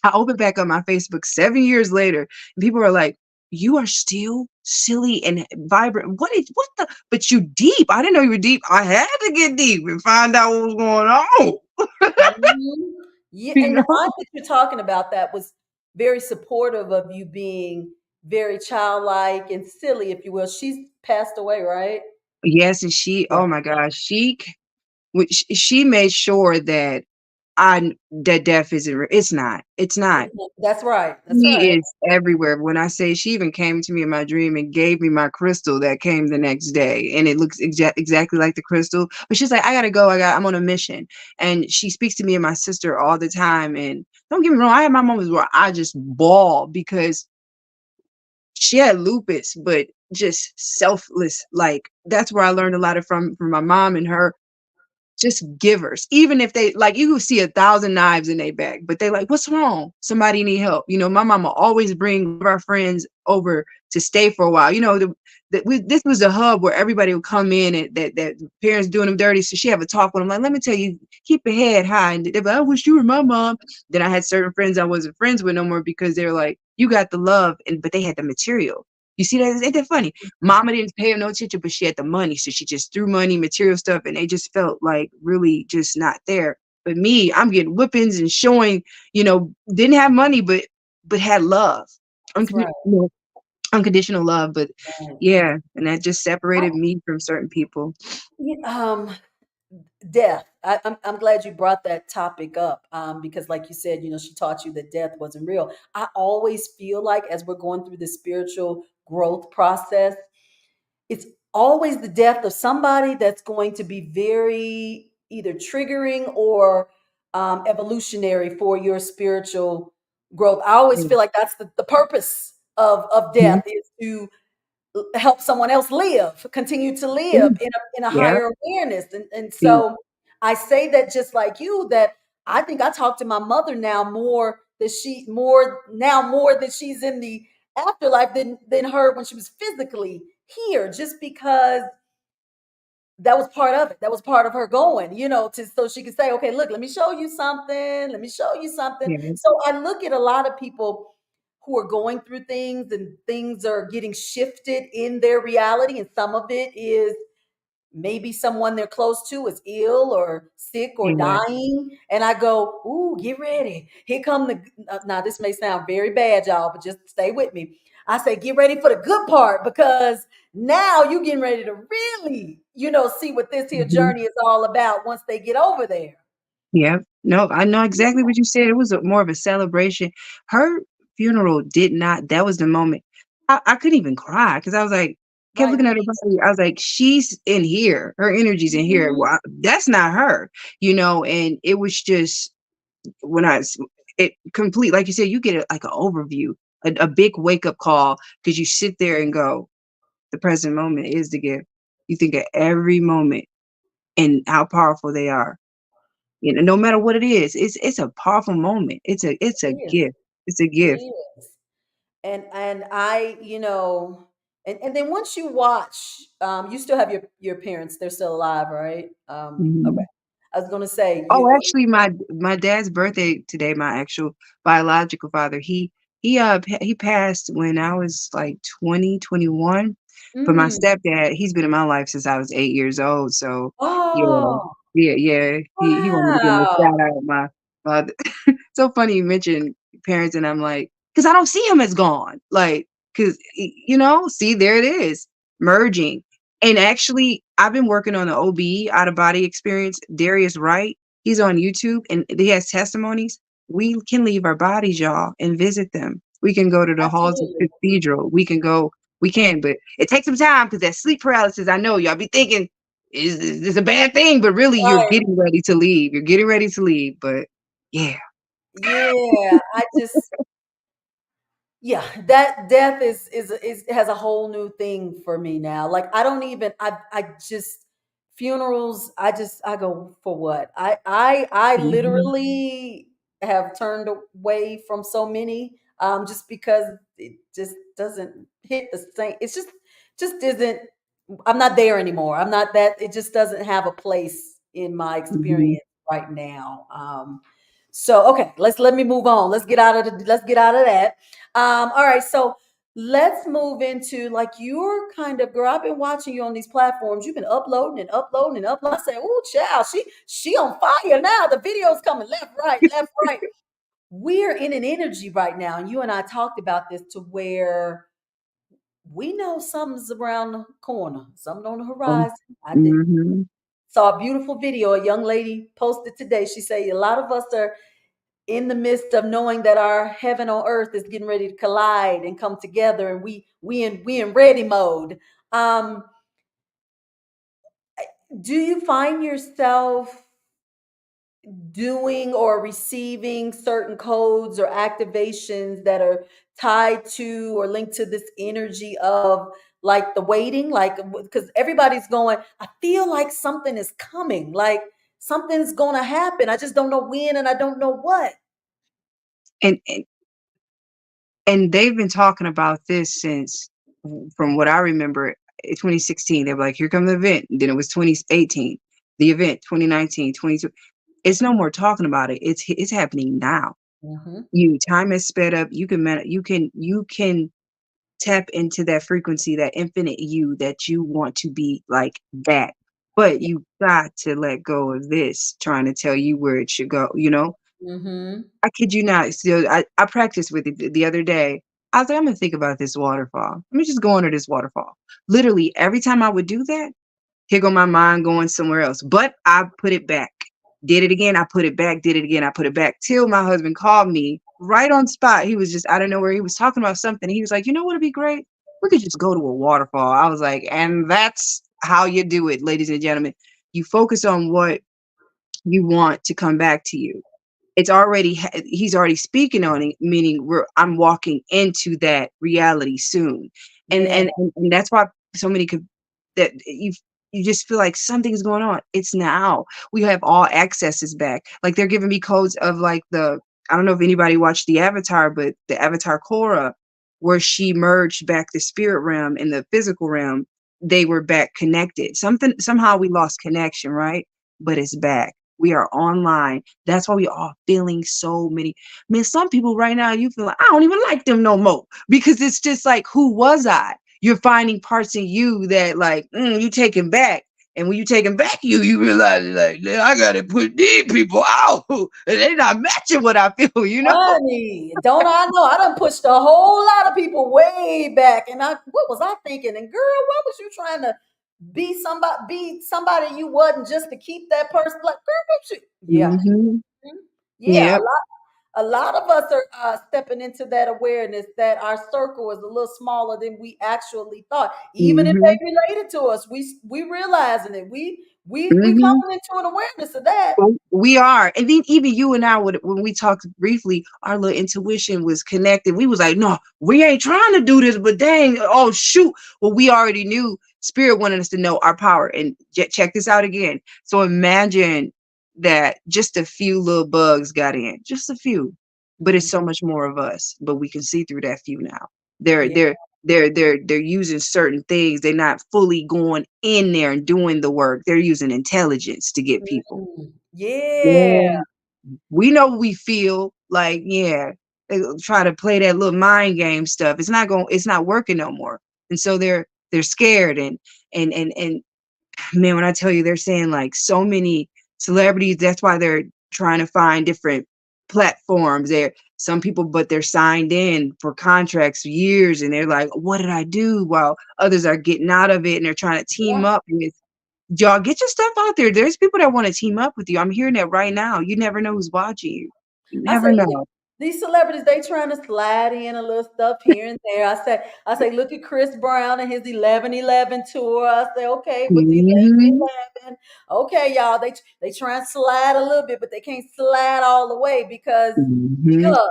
I open back up my Facebook 7 years later, and people are like, you are still silly and vibrant. What the? But you deep. I didn't know you were deep. I had to get deep and find out what was going on. Mhm. Yeah, You and the know? aunt that you're talking about that was very supportive of you being very childlike and silly, if you will. She's passed away, right? Yes, and she, Yeah. oh my gosh, she made sure that that death isn't it's not. It's not. Mhm. That's right. That's He right. is everywhere. When I say she even came to me in my dream and gave me my crystal that came the next day, and it looks exactly like the crystal. But she's like, I gotta go. I'm on a mission, and she speaks to me and my sister all the time. And don't get me wrong, I have my moments where I just bawl because she had lupus, but just selfless. Like that's where I learned a lot of from my mom and her just givers. Even if they like you see 1,000 knives in their bag, but they like, what's wrong? Somebody need help. My mama always bring our friends over to stay for a while. This was a hub where everybody would come in and that parents doing them dirty. So she have a talk with them, like, let me tell you, keep your head high. And they're like, I wish you were my mom. Then I had certain friends I wasn't friends with no more because they're like, you got the love, but they had the material. You see that? Ain't that funny? Mama didn't pay him no attention, but she had the money. So she just threw money, material stuff, and they just felt like really just not there. But me, I'm getting whippings and showing, didn't have money, but had love. That's right. Unconditional, unconditional love. But Right. yeah, and that just I, separated me from certain people. yeah, death. I'm glad you brought that topic up because, like you said, she taught you that death wasn't real. I always feel like as we're going through the spiritual growth process, it's always the death of somebody that's going to be very either triggering or evolutionary for your spiritual growth. I always feel like that's the purpose of Mhm. death is to help someone else live, continue to live Yeah. in a Yeah. higher awareness. And See, so I say that just like you, that I think I talk to my mother now more that she's in the afterlife than her when she was physically here, just because that was part of it. That was part of her going, to so she could say, okay, look, let me show you something. Let me show you something. yeah. So I look at a lot of people who are going through things and things are getting shifted in their reality. And some of it is maybe someone they're close to is ill or sick or Yeah. dying. And I go, ooh, get ready. Here come now this may sound very bad, y'all, but just stay with me. I say, get ready for the good part because now you getting ready to really, see what this here Mhm. journey is all about once they get over there. Yeah. No, I know exactly what you said. It was more of a celebration. Her funeral did not, that was the moment. I couldn't even cry because I was like, kept Right. looking Me at her body. I was like, she's in here. Her energy's in here. either. Well, that's not her, and it was just when it complete, like you said, you get like an overview, a big wake up call because you sit there and go, the present moment is the gift. You think of every moment and how powerful they are. No matter what it is, it's a powerful moment. It's a It is. gift. It's a It gift. is. And I, and then once you watch, you still have your parents, they're still alive, right? Okay. Mhm. I was gonna say Oh, you. actually, my dad's birthday today, my actual biological father, he passed when I was like 20, 21. But my Mm, stepdad, he's been in my life since I was 8 years old. So yeah, oh, yeah. He wanted me to give him a wow. shout out. My so funny you mentioned parents, and I'm like, because I don't see him as gone. Like, because see, there it is, merging. And actually, I've been working on the OB, out of body experience. Darius Wright, he's on YouTube and he has testimonies. We can leave our bodies, y'all, and visit them. We can go to the halls of Absolutely. cathedral. We can, but it takes some time because that sleep paralysis, I know y'all be thinking, is this a bad thing? But really, you're Right. getting ready to leave. You're getting ready to leave. But yeah. Yeah. I just, yeah, that death is has a whole new thing for me now. Like I don't even I just funerals, I go for what? I Mhm, literally have turned away from so many just because it just doesn't hit the same. It's just isn't, I'm not there anymore. I'm not that, it just doesn't have a place in my mhm. experience right now. So okay, let me move on. Let's get out of that. All right, so let's move into like your kind of girl. I've been watching you on these platforms. You've been uploading and uploading and uploading. I say, oh child, she on fire now. The video's coming left, right, left, right. We're in an energy right now, and you and I talked about this to where we know something's around the corner, something on the Oh, horizon. I did mhm. saw a beautiful video a young lady posted today. She said a lot of us are in the midst of knowing that our heaven on earth is getting ready to collide and come together, and we in ready mode. Um, do you find yourself doing or receiving certain codes or activations that are tied to or linked to this energy of like the waiting, like because everybody's going, I feel like something is coming, like something's going to happen, I just don't know when and I don't know what. And and they've been talking about this since, from what I remember, 2016. They were like, "Here come the event." And then it was 2018, the event, 2019, 22. It's no more talking about it. It's happening now. Hmm. You time has sped up. You can tap into that frequency, that infinite you that you want to be like that. But Yeah. you got to let go of this trying to tell you where it should go. Hmm. I kid you not. So I practiced with it the other day. I was like, I'm gonna think about this waterfall. Let me just go under this waterfall. Literally, every time I would do that, here go my mind going somewhere else. But I put it back. Did it again, I put it back, did it again, I put it back. Till my husband called me right on spot. He was just I don't know where he was talking about something. He was like, you know what'd be great? We could just go to a waterfall. I was like, and that's how you do it, ladies and gentlemen. You focus on what you want to come back to you. He's already speaking on it, meaning I'm walking into that reality soon. and Yeah. and and that's why so many could that you just feel like something's going on. It's now. We have all accesses back. Like they're giving me codes of like the I don't know if anybody watched the Avatar, but the Avatar Korra, where she merged back the spirit realm and the physical realm, they were back connected. Something somehow we lost connection, right? But it's back. We are online. That's why we are feeling so many. Man, some people right now, you feel like I don't even like them no more because it's just like, who was I? You're finding parts in you that like you taking back. And when you taking back you realize like, "Man, I gotta put these people out. And they not matching what I feel. Honey, don't I know? I done pushed a whole lot of people way back, and what was I thinking? And girl, what was you trying to be somebody you wasn't just to keep that person? Like, girl, what you? Yeah, Hmm. mhm. Yeah. Yep. A lot of us are stepping into that awareness that our circle is a little smaller than we actually thought. Even if Hmm. they related to us, we realizing it. We Hmm. coming into an awareness of that. We are. And then even you and I would when we talked briefly, our little intuition was connected. We was like, no, we ain't trying to do this, but dang, oh shoot. Well, we already knew spirit wanted us to know our power. And check this out again. So imagine that just a few little bugs got in. Just a few. But it's so much more of us. But we can see through that few now. They're Yeah. they're they're using certain things. They're not fully going in there and doing the work. They're using intelligence to get people. Yeah. Yeah. We know what we feel like, yeah. They try to play that little mind game stuff. It's not working no more. And so they're scared and man, when I tell you they're saying like so many celebrities, that's why they're trying to find different platforms. There some people, but they're signed in for contracts for years and they're like, what did I do? While others are getting out of it and they're trying to team Yeah. up and it's y'all get your stuff out there. There's people that want to team up with you. I'm hearing that right now. You never know who's watching you. You I never say, look, know. these celebrities, they trying to slide in a little stuff here and there. I say, look at Chris Brown and his 11/11 tour. I say, okay, with the Mhm. 11/11, okay, y'all, they try and slide a little bit, but they can't slide all the way Mhm. because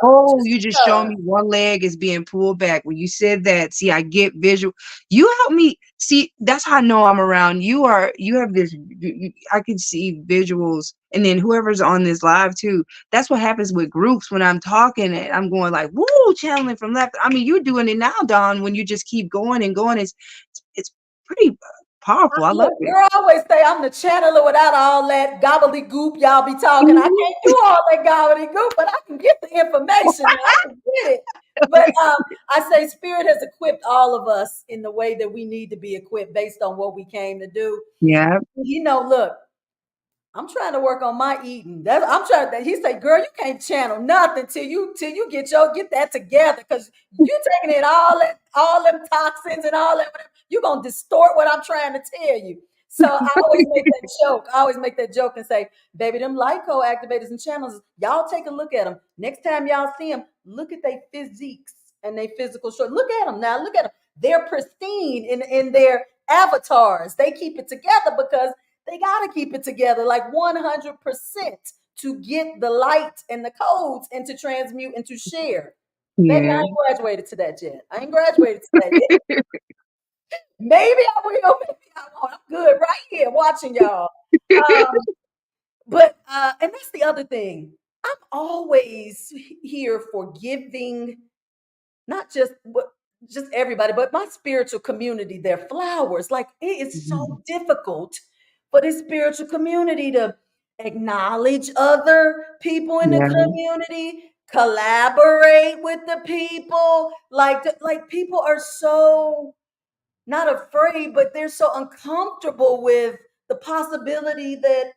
Oh, just you just showing because. me one leg is being pulled back. When you said that, see, I get visual. You help me see, that's how I know I'm around. You have this I can see visuals and then whoever's on this live too. That's what happens with groups when I'm talking and I'm going like, woo, channeling from left. I mean, you're doing it now, Don, when you just keep going and going. It's pretty powerful. I love Look, it. girl, I always say I'm the channeler without all that gobbledygook y'all be talking. I Mhm. can't do all that gobbledygook, but I can get the information. Now. I can get it. But I say spirit has equipped all of us in the way that we need to be equipped based on what we came to do. Yeah. Look, I'm trying to work on my eating. I'm trying to. He said, "Girl, you can't channel nothing till you get that together, because you taking in all them toxins and all that. Whatever. You gonna distort what I'm trying to tell you." So I always make that joke. I always make that joke and say, "Baby, them light code activators and channels. Y'all take a look at them. Next time y'all see them, look at their physiques and their physical short. Look at them now. Look at them. They're pristine in their avatars. They keep it together because." They got to keep it together like 100% to get the light and the codes and to transmute and to share. Baby, I Yeah. ain't graduated to that yet. I ain't graduated to that yet. Maybe I will, maybe I won't. I'm good right here watching y'all. Um, but and that's the other thing. I'm always here for giving not just everybody, but my spiritual community, their flowers. Like it is so Mhm. difficult for this spiritual community to acknowledge other people in the Yeah. community, collaborate with the people. Like people are so not afraid, but they're so uncomfortable with the possibility that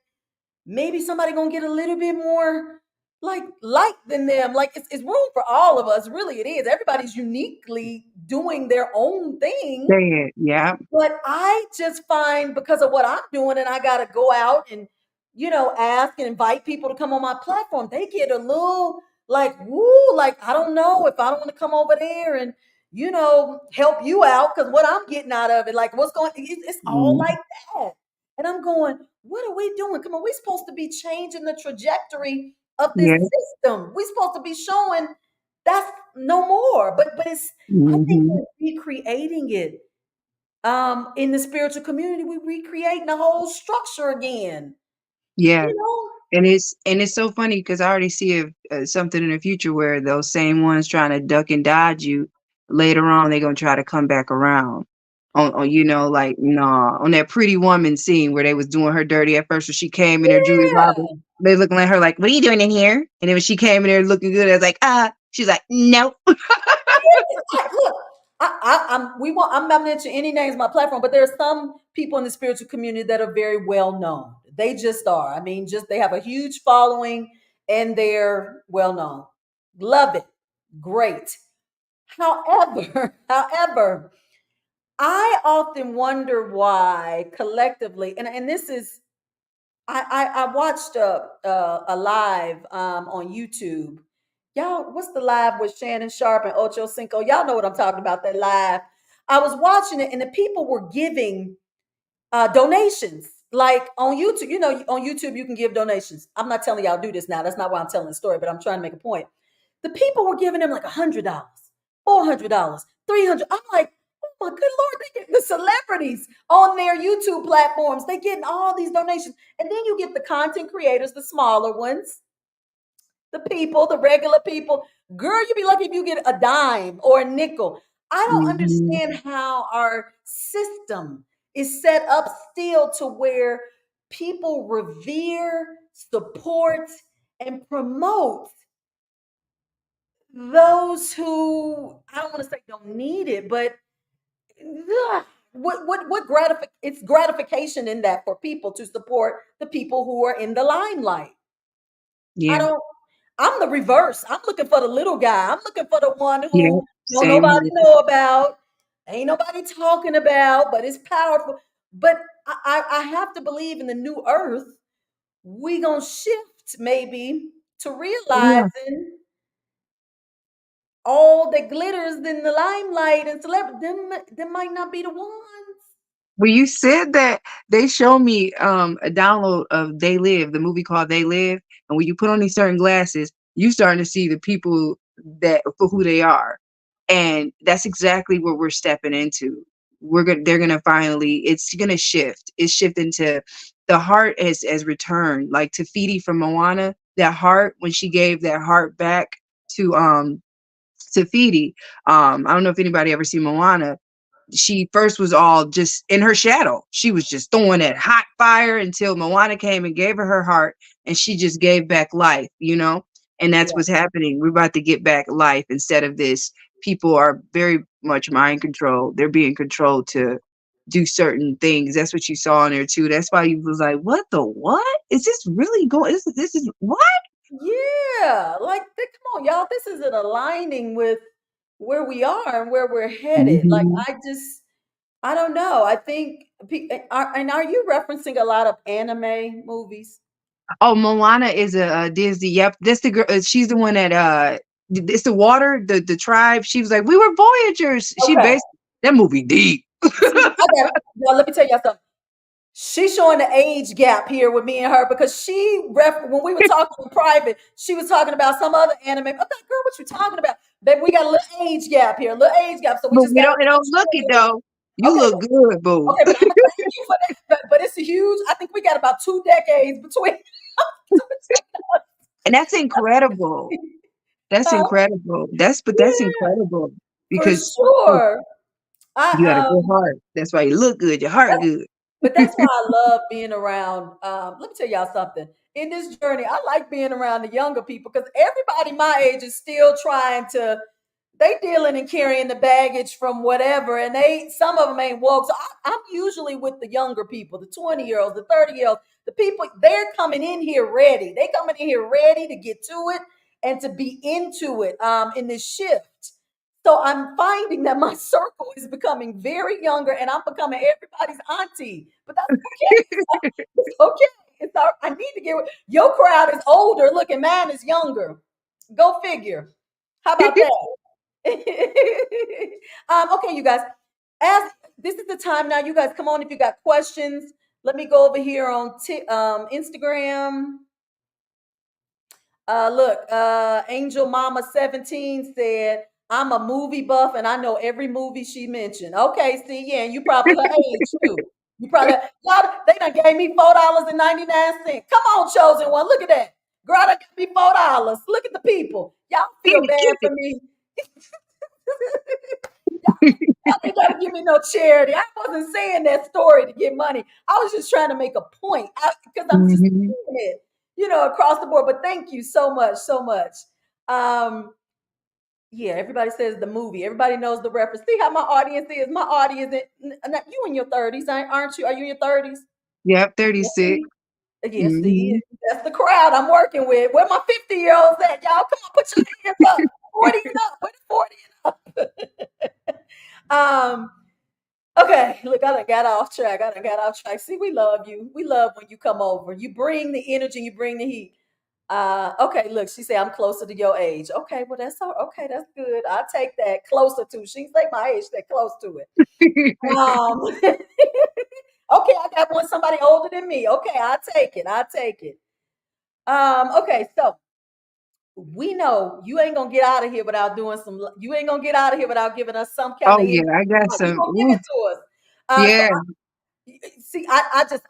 maybe somebody gonna get a little bit more like light than them. Like it's room for all of us. Really, it is. Everybody's uniquely doing their own thing. Say it. Yeah. But I just find because of what I'm doing, and I got to go out and ask and invite people to come on my platform. They get a little like woo, like I don't know if I don't want to come over there and help you out because what I'm getting out of it, like what's going, it's all Mm. like that. And I'm going, what are we doing? Come on, we're supposed to be changing the trajectory of this Yeah. system. We're supposed to be showing that's no more. But it's I think Mhm. we're recreating it in the spiritual community. We recreating the whole structure again. Yeah. You know? And it's so funny because I already see something in the future where those same ones trying to duck and dodge you, later on, they're gonna try to come back around. On like, nah, on that Pretty Woman scene where they was doing her dirty at first when she came in there, Julia Roberts, Yeah. they looking at her like, "What are you doing in here?" And then when she came in there looking good, I was like, she's like, "Nope." Look, I'm not mentioning any names on my platform, but there are some people in the spiritual community that are very well known. They just are. I mean, just they have a huge following and they're well known. Love it. Great. However, however, I often wonder why collectively, and this is I watched a live on YouTube. Y'all, what's the live with Shannon Sharp and Ocho Cinco? Y'all know what I'm talking about. That live. I was watching it, and the people were giving donations. Like on YouTube, on YouTube you can give donations. I'm not telling y'all do this now. That's not why I'm telling the story, but I'm trying to make a point. The people were giving them like $100, $400, 300. I'm like, oh my good lord, they get the celebrities on their YouTube platforms. They getting all these donations, and then you get the content creators, the smaller ones, the people, the regular people. Girl, you be lucky if you get a dime or a nickel. I don't Mhm. understand how our system is set up still to where people revere support, and promote those who, I don't want to say don't need it, but ugh, what it's gratification in that for people to support the people who are in the limelight. I Yeah. don't I'm the reverse. I'm looking for the little guy. I'm looking for the one Yeah. who don't Same nobody here. know about, ain't nobody talking about, but it's powerful. But I have to believe in the new earth, we gonna shift maybe to Yeah. realizing all that glitters in the limelight and celebrity, them might not be the ones. When you said that, they showed me a download of They Live, the movie called They Live, and when you put on these certain glasses, you starting to see the people that for who they are, and that's exactly what we're stepping into. They're gonna finally, it's gonna shift. It's shifting to the heart has returned, like Tafiti from Moana. That heart, when she gave that heart back to Tafiti. I don't know if anybody ever seen Moana. She first was all just in her shadow. She was just throwing that hot fire until Moana came and gave her her heart, and she just gave back life, you know? And that's Yeah. what's happening. We're about to get back life instead of this. People are very much mind controlled. They're being controlled to do certain things. That's what you saw in there too. That's why you was like, what the what? Is this really going? This is what? Yeah, like come on, y'all. This isn't aligning with where we are and where we're headed. Like Mhm. I don't know. I think and are you referencing a lot of anime movies? Oh, Moana is a Disney. Yep, that's the girl. She's the one that it's the water, the tribe. She was like, we were voyagers. She Okay. based that movie deep. See, I got it. Well, let me tell y'all something. She's showing the age gap here with me and her because when we were talking in private, she was talking about some other anime. I'm like, girl, what you talking about? Baby, we got a little age gap here, a little age gap. So we But just we got to don't. It make don't look it sure. though. You Okay, look good, boo. okay, but I'm gonna thank you for that. But it's a huge. I think we got about 2 decades between. And that's incredible. That's Huh? incredible. That's Yeah, incredible for because sure. you got a I good heart. That's why you look good. Your heart That's good. but that's why I love being around. Let me tell y'all something. In this journey, I like being around the younger people because everybody my age is still trying to. They dealing and carrying the baggage from whatever, and some of them ain't woke. So I'm usually with the younger people, the 20-year-olds, the 30-year-olds, the people. They're coming in here ready. They coming in here ready to get to it and to be into it. In this shift. So I'm finding that my circle is becoming very younger and I'm becoming everybody's auntie. But that's okay. It's okay. I need to get your crowd is older looking, mine is younger. Go figure. How about that? Okay, you guys. As this is the time now, you guys come on if you got questions. Let me go over here on Instagram. Look, Angel Mama 17 said, I'm a movie buff and I know every movie she mentioned. Okay, see, yeah, and you probably her age too. You probably y'all they done gave me $4.99. Come on, chosen one. Look at that. Girl, that got me $4. Look at the people. Y'all Keep feel it, bad keep for me. Y'all ain't gotta give me no charity. I wasn't saying that story to get money. I was just trying to make a point because I'm just it. seeing it, across the board. But thank you so much, so much. Um, yeah, everybody says the movie. Everybody knows the reference. See how my audience is. My audience, you in your 30s, aren't you? Are you in your 30s? Yep, Yeah, 36. see, yeah, see, Mhm. that's the crowd I'm working with. Where my 50-year-olds at? Y'all, come on, put your hands up. 40 and up. Where the 40 and up? Okay, look, I done got off track. I done got off track. See, we love you. We love when you come over. You bring the energy, you bring the heat. Okay, look, she said I'm closer to your age. Okay, well that's all. Okay, that's good. I'll take that closer to. She say my age, that close to it. Okay, I got one somebody older than me. Okay, I'll take it. I'll take it. Okay, so we know you ain't gonna get out of here without doing some. You ain't gonna get out of here without giving us some kind Oh of yeah, energy. I got You some. gonna give Ooh, it to us. So yeah, see,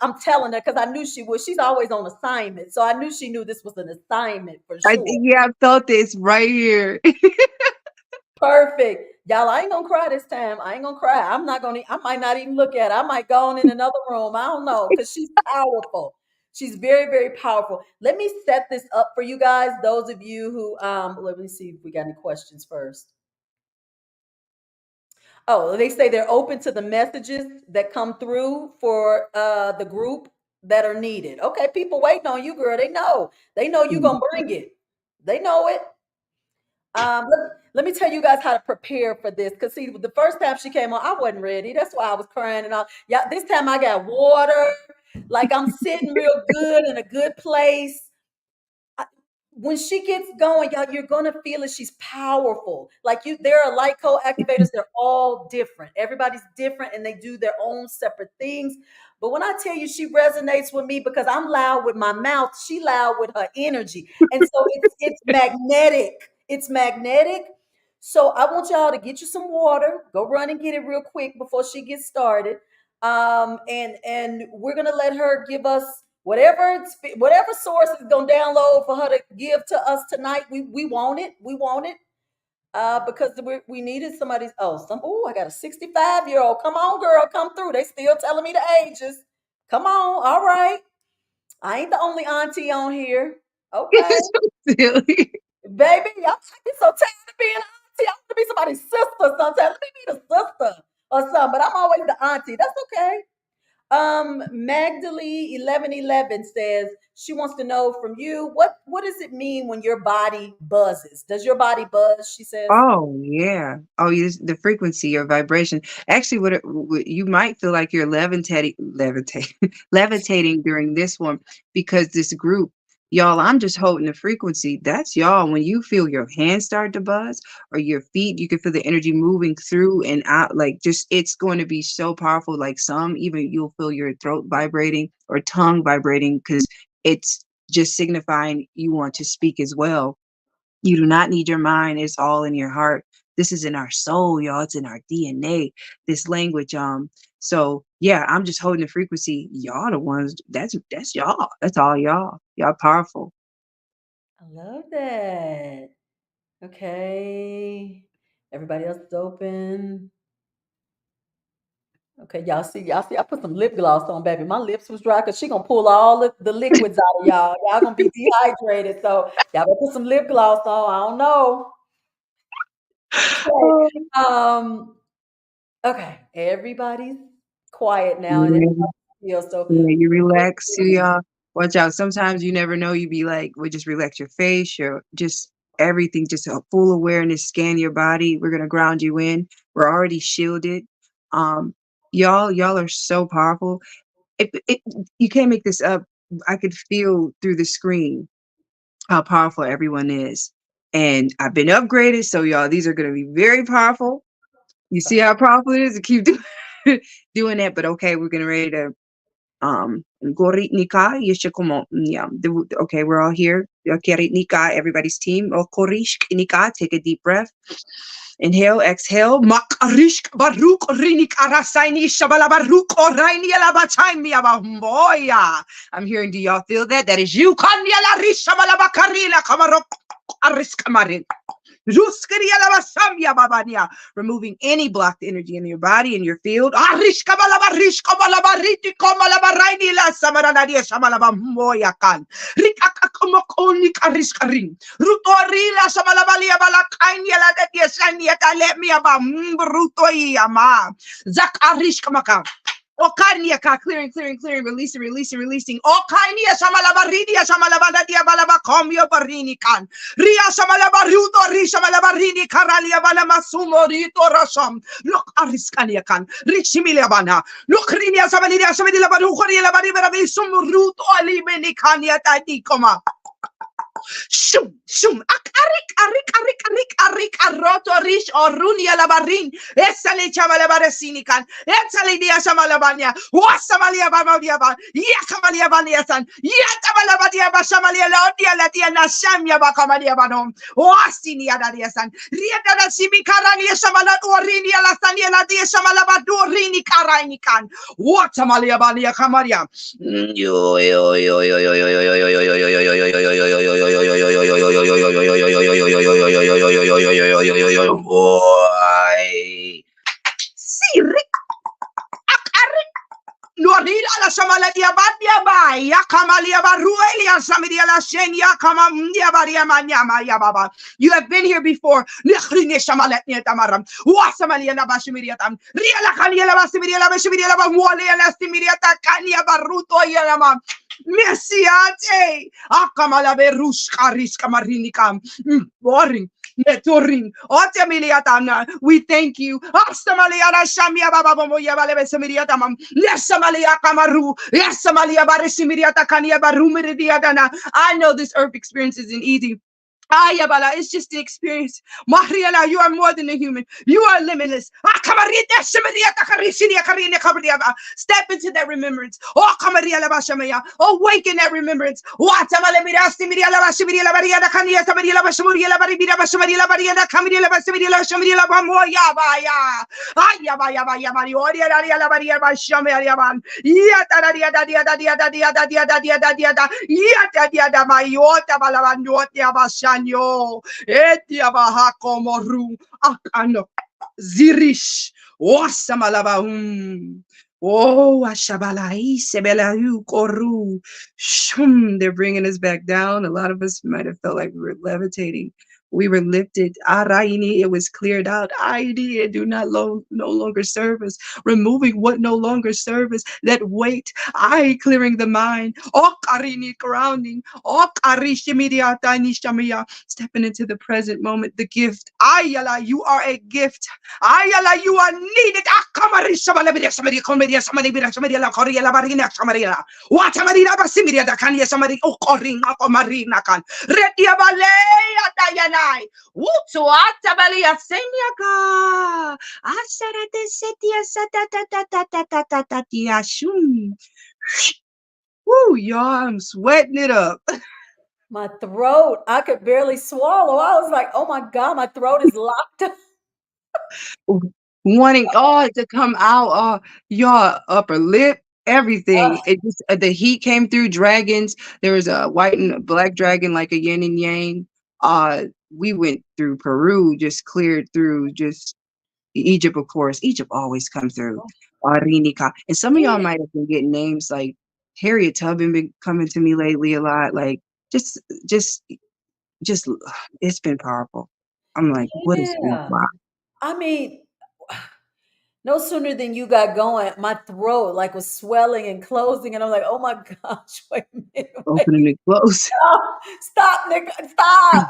I'm telling her because I knew she would. She's always on assignment, so I knew she knew this was an assignment for sure. I felt this right here. Perfect, y'all. I ain't gonna cry this time. I ain't gonna cry. I might not even look at her. I might go on in another room. I don't know because she's powerful. She's very, very powerful. Let me set this up for you guys. Those of you who, let me see if we got any questions first. Oh, they say they're open to the messages that come through for the group that are needed. Okay, people waiting on you, girl. They know. They know you gonna bring it. They know it. Let me tell you guys how to prepare for this. Cause see, the first time she came on, I wasn't ready. That's why I was crying and all. Yeah, this time I got water. Like I'm sitting real good in a good place. When she gets going, y'all, you're gonna feel it. She's powerful. Like you, there are light code activators. They're all different. Everybody's different, and they do their own separate things. But when I tell you she resonates with me because I'm loud with my mouth, she loud with her energy, and so it's magnetic. It's magnetic. So I want y'all to get you some water. Go run and get it real quick before she gets started. And we're gonna let her give us whatever source is gonna download for her to give to us tonight. We want it. We want it. Because we needed somebody's. I got a 65-year-old. Come on, girl, come through. They still telling me the ages. Come on, all right. I ain't the only auntie on here. Okay, It's so silly. baby, I get so tired of being an auntie. I want to be somebody's sister sometimes. Let me be the sister or something. But I'm always the auntie. That's okay. Magdalene 1111 says she wants to know from you what does it mean when your body buzzes? Does your body buzz? She says. Oh, yeah. Oh, yes, the frequency or vibration. Actually, what you might feel like you're levitating during this one because this group, y'all, I'm just holding the frequency. That's y'all. When you feel your hands start to buzz or your feet, you can feel the energy moving through and out. Like just, it's going to be so powerful. Like some, even you'll feel your throat vibrating or tongue vibrating because it's just signifying you want to speak as well. You do not need your mind. It's all in your heart. This is in our soul, y'all. It's in our DNA. This language. So yeah, I'm just holding the frequency. Y'all the ones. That's y'all. That's all y'all. Y'all powerful. I love that. Okay. Everybody else is open. Okay, y'all see, I put some lip gloss on, baby. My lips was dry because she gonna pull all the liquids out of y'all. Y'all gonna be dehydrated. So y'all better put some lip gloss on. I don't know. Oh, Okay. Okay. Everybody's quiet now and yeah, everybody's still. So yeah, you relax too, y'all. Watch out. Sometimes you never know. You be like, we just relax your face, your just everything, just a full awareness. Scan your body. We're gonna ground you in. We're already shielded. Um, y'all are so powerful. It you can't make this up. I could feel through the screen how powerful everyone is. And I've been upgraded, so y'all, these are gonna be very powerful. You see how powerful it is to keep doing that, but okay, we're getting ready to Gorit Nika, Yeshikomo. Yeah, okay, we're all here. Kerit Nika, everybody's team. O Korish Nika, take a deep breath. Inhale, exhale. Makarish baruk rinik arasaini shabala baruk oraini alabachaimi abamboya. I'm hearing, do y'all feel that? That is you. Kanya la rishabala bakarila kamarok ariskamarin. Removing any blocked energy in your body, in your field. Okaniaka, clearing, clearing, clearing, releasing, releasing, releasing. Okania Shamalabaridia Shamalabadadia Balabacomio Barinican. Ria Shamalabaruto Risha Malabarini Caralia Balamasumo Rito Rasham. Look Ariskaniakan. Richimiliabana. Look Rinia Samalia Samadila Barucoria Baribarabi Sumuruto Alimenicania Tadicoma. Shum, shum, arik, aroto, rish, orunia labarin, esale chamalabaresinikan, esale dia shamalabania, wasamalia bamadia, yakamalia baniasan, yatamalabadia basamalia laudia latia nashamia bakamalia banom, wasinia dadiasan, riada simikarania shamala orinia lasania ladia shamalabadurini karainikan, watamalia bania kamaria. Yo, yo, yo, yo, yo, yo, yo, yo, yo, yo, yo, yo, yo, yo, yo, yo, yo, yo, yo. Boy. See, Norila la Shamala Diabadia by Yakamalia You have been here before. Messiate. Akamala berushka riska marinika. Boring. Netoring. Otemiliatana. We thank you. Astamaliana Shamia Baba Moya Balebesimiatamam. Yes, Samalia Kamaru. Yes, Samalia Baresimiriata Kania Barumiridiadana. I know this earth experience isn't easy. Ayabala, it's just the experience. Mariana, you are more than a human. You are limitless. Step into that remembrance. Oh, awaken that remembrance. Akano Zirish. Wasamalaba. Oh, Ashabalai, Sebelahu, Koru. Shum, they're bringing us back down. A lot of us might have felt like we were levitating. We were lifted. Araini, it was cleared out. Aini, it do not no longer serve us. Removing what no longer serves us. That weight. I clearing the mind. Okarini grounding. Okarishimidiatani shamia. Stepping into the present moment. The gift. Ayala, you are a gift. Ayala, you are needed. Watamarina Basimiria da Kanya somebody Okoring Akomarina kan. Retia Balea Dayanai. Wutu Atabalia Senyaka. Asarate Setia Satatatatatatia Shum. Woo, y'all, I'm sweating it up. My throat, I could barely swallow. I was like, oh my God, my throat is locked up. Wanting all to come out, your upper lip, everything. It just the heat came through. Dragons. There was a white and a black dragon, like a yin and yang. We went through Peru, just cleared through, just Egypt, of course. Egypt always comes through. Arinika. And some of y'all Yeah. might have been getting names like Harriet Tubman been coming to me lately a lot. Like just just just it's been powerful. I'm like, what is going Yeah. on? I mean, no sooner than you got going, my throat like was swelling and closing, and I'm like, oh my gosh, wait a minute, wait, Opening and close. stop, Nick, stop.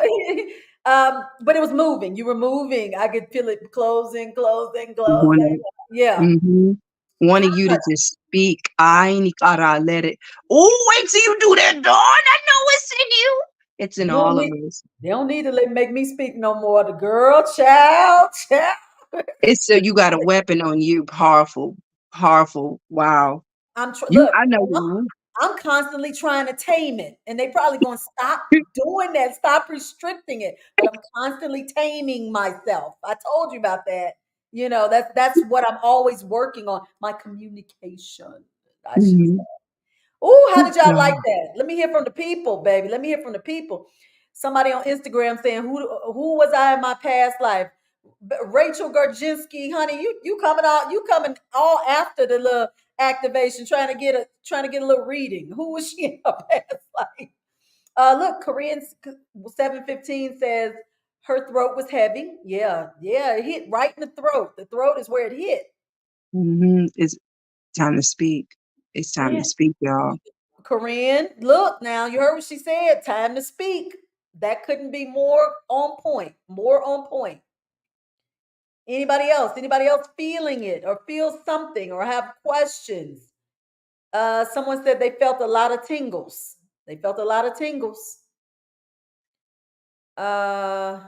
But it was moving. You were moving. I could feel it closing, closing, closing. Wanting, Yeah. mhm, wanting you to just speak. I ain't gotta let it. Oh, wait till you do that, Dawn. I know it's in you. It's in You don't all of need us. they don't need to make me speak no more. The girl, child, child. It's so you got a weapon on you. Powerful, powerful. Wow. You, Look, I know I'm, you. I'm constantly trying to tame it, and they probably going to stop doing that, stop restricting it. But I'm constantly taming myself. I told you about that. You know, that's what I'm always working on. My communication, I should say. Mhm. Oh, how Oh, did y'all like God. that? Let me hear from the people, baby. Let me hear from the people. Somebody on Instagram saying, "Who was I in my past life?" Rachel Garjinsky, honey, you coming out? You coming all after the little activation, trying to get a little reading. Who was she in her past life? Look, Korean 715 says her throat was heavy. Yeah, yeah, it hit right in the throat. The throat is where it hit. It's time to speak. It's time Yeah. to speak, y'all. Corinne, look now, you heard what she said. Time to speak. That couldn't be more on point. More on point. Anybody else? Anybody else feeling it or feel something or have questions? Someone said they felt a lot of tingles. They felt a lot of tingles. Uh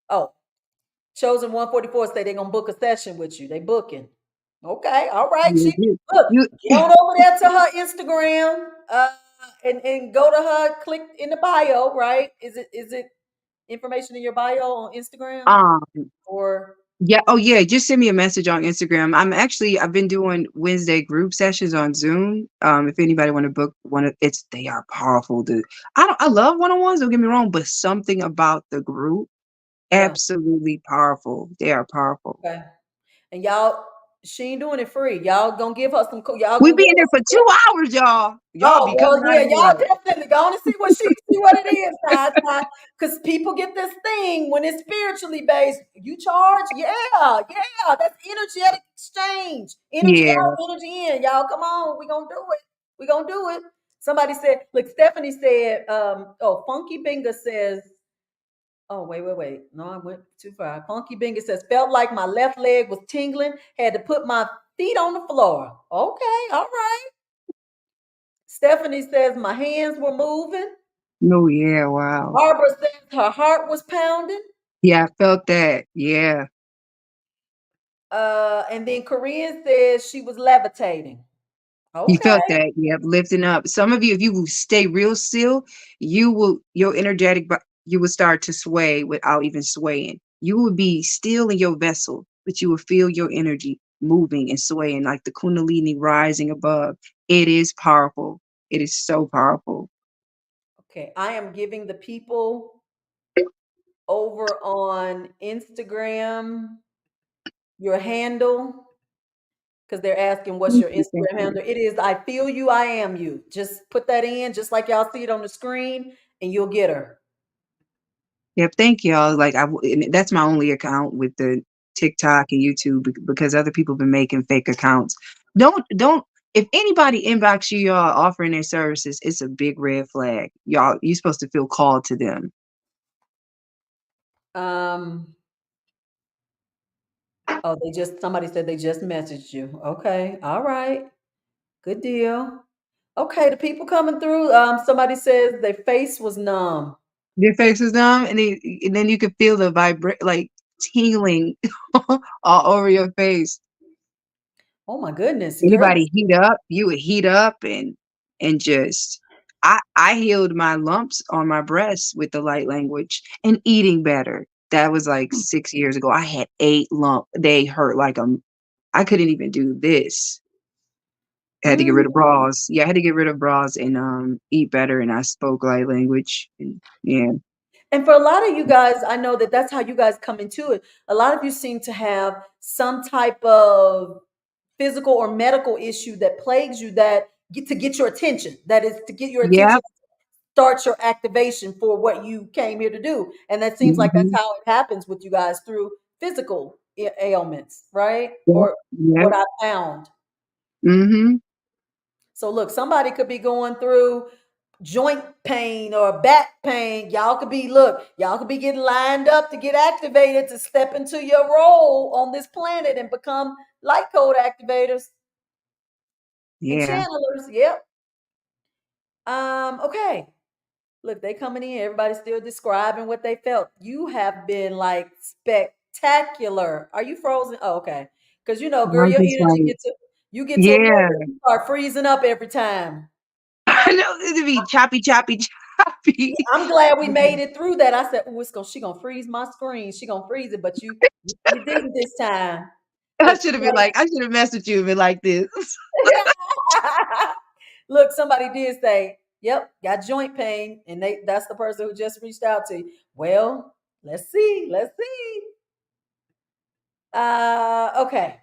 oh, chosen 144 say they're gonna book a session with you. They booking. Okay, all right. You, She look, you, get on over there to her Instagram. And go to her, click in the bio, right? Is it information in your bio on Instagram um, or yeah. Oh, yeah. Just send me a message on Instagram. I've been doing Wednesday group sessions on Zoom. If anybody want to book one of they are powerful. I love one-on-ones, don't get me wrong, but something about the group, yeah, absolutely powerful. They are powerful. okay. And y'all She ain't doing it free. Y'all gonna give her some. Y'all We gonna be give in there for her. 2 hours, y'all. Y'all Oh be well, coming out yeah, of there y'all like, definitely go on and see what it is, guys. Because people get this thing when it's spiritually based. You charge, yeah, that's energetic exchange, energy yeah, out, energy in. Y'all, come on, we gonna do it. We gonna do it. Somebody said, look, Stephanie said, oh, Funky Binga says, oh, wait. No, I went too far. Funky Binga says, felt like my left leg was tingling, had to put my feet on the floor. Okay, all right. Stephanie says my hands were moving. no, yeah, wow. Barbara says her heart was pounding. Yeah, I felt that. Yeah. And then Corinne says she was levitating. You Okay. felt that, yep, lifting up. Some of you, if you will stay real still, your energetic, you will start to sway without even swaying. You will be still in your vessel, but you will feel your energy moving and swaying like the Kundalini rising above. It is powerful. It is so powerful. Okay. I am giving the people over on Instagram your handle because they're asking what's Thank your you. Thank Instagram you. handle. It is I feel you, I am you. Just put that in, just like y'all see it on the screen, and you'll get her. Yep, thank y'all. Like and that's my only account with the TikTok and YouTube because other people been making fake accounts. Don't if anybody inbox you y'all offering their services, it's a big red flag. Y'all, you supposed to feel called to them. Um, oh, somebody said they just messaged you. Okay, all right. Good deal. Okay, the people coming through. Somebody says their face was numb. Their face is numb, and then you can feel the vibrate like tingling all over your face. Oh my goodness, girl. Anybody heat up, you would heat up and just I healed my lumps on my breasts with the light language and eating better. That was like 6 years ago. I had 8 lump. They hurt like I couldn't even do this. I had to get rid of Mm. bras. Yeah, I had to get rid of bras and eat better and I spoke light language and yeah. And for a lot of you guys, I know that that's how you guys come into it. A lot of you seem to have some type of physical or medical issue that plagues you that get your attention. That is to get your attention, Yeah. start your activation for what you came here to do. And that seems like that's Mhm. how it happens with you guys through physical ailments, right? Yep. Or Yep. what I found. Mhm. So look, somebody could be going through joint pain or back pain. Y'all could be getting lined up to get activated to step into your role on this planet and become light code activators and Yeah. channelers. Yep. Okay. Look, they coming in. Everybody's still describing what they felt. You have been like spectacular. Are you frozen? Oh, okay. Because girl, I'm your just energy like, you get to a point yeah. where you start freezing up every time. I know it'd be choppy, choppy, choppy. I'm glad we made it through that. I said, "Oh, she gonna freeze my screen. She gonna freeze it," but you didn't this time. I Look, should have been like, I should have messed with you and been like this. look, somebody did say, "Yep, got joint pain," and that's the person who just reached out to you. Well, let's see. Okay.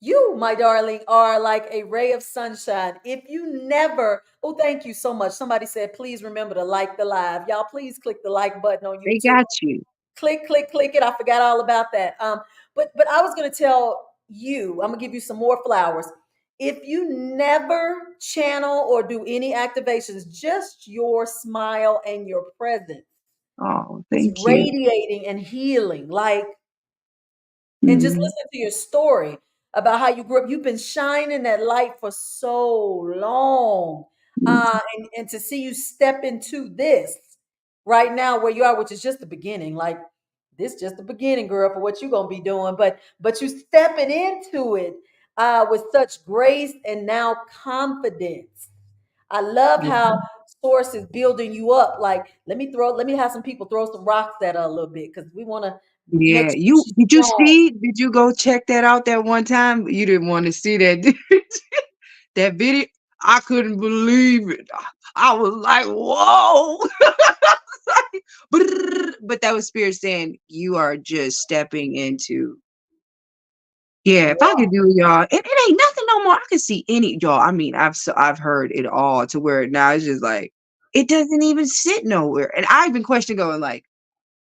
You, my darling, are like a ray of sunshine. If you never, oh, thank you so much. Somebody said, please remember to like the live. Y'all, please click the like button on They YouTube. got you. Click it. I forgot all about that. But I was gonna tell you, I'm gonna give you some more flowers. If you never channel or do any activations, just your smile and your presence Oh, is thank you. radiating and healing. Like, and just Mm, listen to your story about how you grew up. You've been shining that light for so long. mm, And to see you step into this right now where you are, which is just the beginning. Like this just the beginning, girl, for what you're gonna be doing. But you stepping into it with such grace and now confidence. I love yeah, how Source is building you up. Like, let me have some people throw some rocks at her a little bit because we want to make yeah. sure she's Did you strong. see? Did you go check that out that one time? You didn't want to see that that video. I couldn't believe it. I was like, whoa. But that was spirit saying you are just stepping into Yeah, if I could do it, y'all, it ain't nothing no more. I can see any y'all. I mean, I've heard it all to where now it's just like it doesn't even sit nowhere. And I even question going like,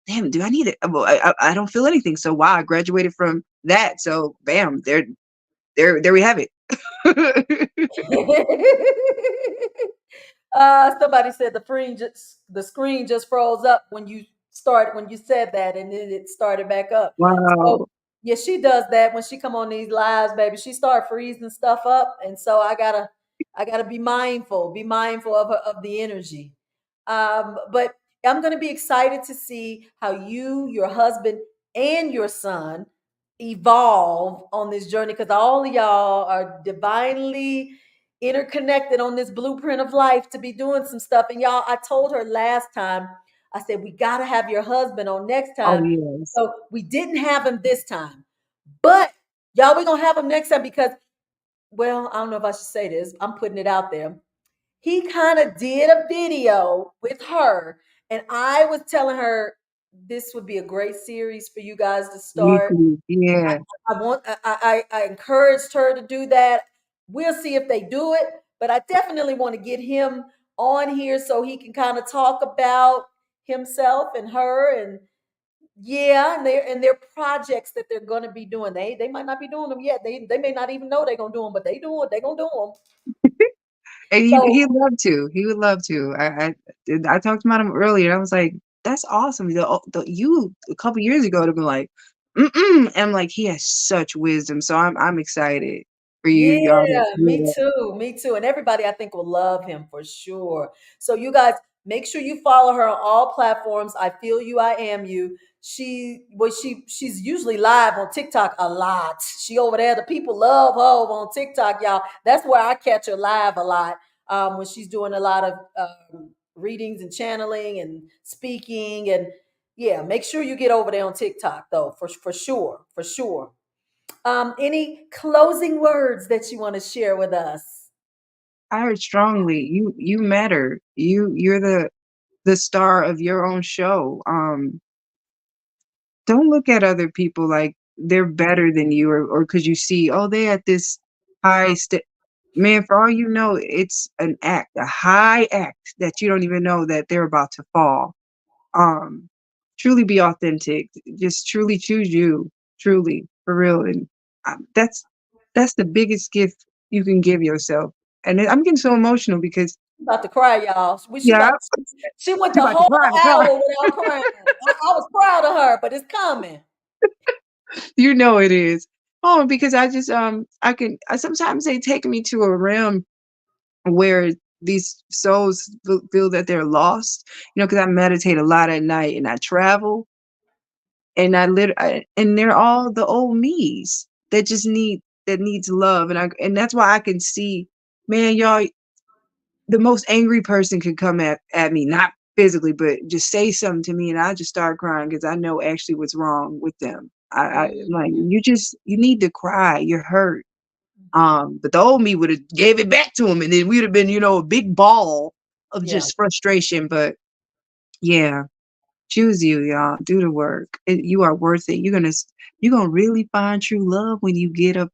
damn, do I need it? Well, I don't feel anything. So wow, I graduated from that. So bam, there we have it. Somebody said the screen just froze up when you said that, and then it started back up. So Wow. yeah, she does that when she come on these lives, baby. She start freezing stuff up, and so I gotta be mindful of of the energy. But I'm gonna be excited to see how you, your husband, and your son evolve on this journey because all of y'all are divinely interconnected on this blueprint of life to be doing some stuff. And y'all, I told her last time, I said, we got to have your husband on next Oh time. yes. So we didn't have him this time, but y'all, we're going to have him next time because, well, I don't know if I should say this. I'm putting it out there. He kind of did a video with her, and I was telling her this would be a great series for you guys to start. YouTube. Yeah. I encouraged her to do that. We'll see if they do it, but I definitely want to get him on here so he can kind of talk about himself and her and yeah, and their projects that they're going to be doing. They might not be doing them yet. They may not even know they're going to do them, but they're going to do them. And So, he'd love to. He would love to. I talked about him earlier. I was like, "That's awesome." You a couple years ago would have been like, "Mm-mm." And I'm like, he has such wisdom. So I'm excited for y'all to yeah, hear me that. too. Me too. And everybody I think will love him for sure. So you guys make sure you follow her on all platforms. I feel you, I am you. She's usually live on TikTok a lot. She over there. The people love her over on TikTok, y'all. That's where I catch her live a lot. When she's doing a lot of readings and channeling and speaking and yeah, make sure you get over there on TikTok though, for sure, for sure. Any closing words that you want to share with us? I heard strongly. You matter. You're the star of your own show. Don't look at other people like they're better than you or because you see, oh, they at this high man, for all you know, it's an act, a high act that you don't even know that they're about to fall. Um, Truly be authentic. Just truly choose you, truly, for real. And that's the biggest gift you can give yourself. And I'm getting so emotional because I'm about to cry, y'all. yeah, She went you the about to whole cry. hour without crying. I was proud of her, but it's coming. You know it is. Oh, because I just sometimes they take me to a realm where these souls feel that they're lost. You know, because I meditate a lot at night and I travel and and they're all the old me's that just that needs love and that's why I can see, man, y'all, the most angry person could come at me, not physically, but just say something to me and I just start crying because I know actually what's wrong with them. I'm like, Mhm. you need to cry, you're hurt. But the old me would have gave it back to him and then we'd have been, a big ball of Yeah, just frustration. But yeah, choose you, y'all. Do the work. You are worth it. You're gonna really find true love when you get up.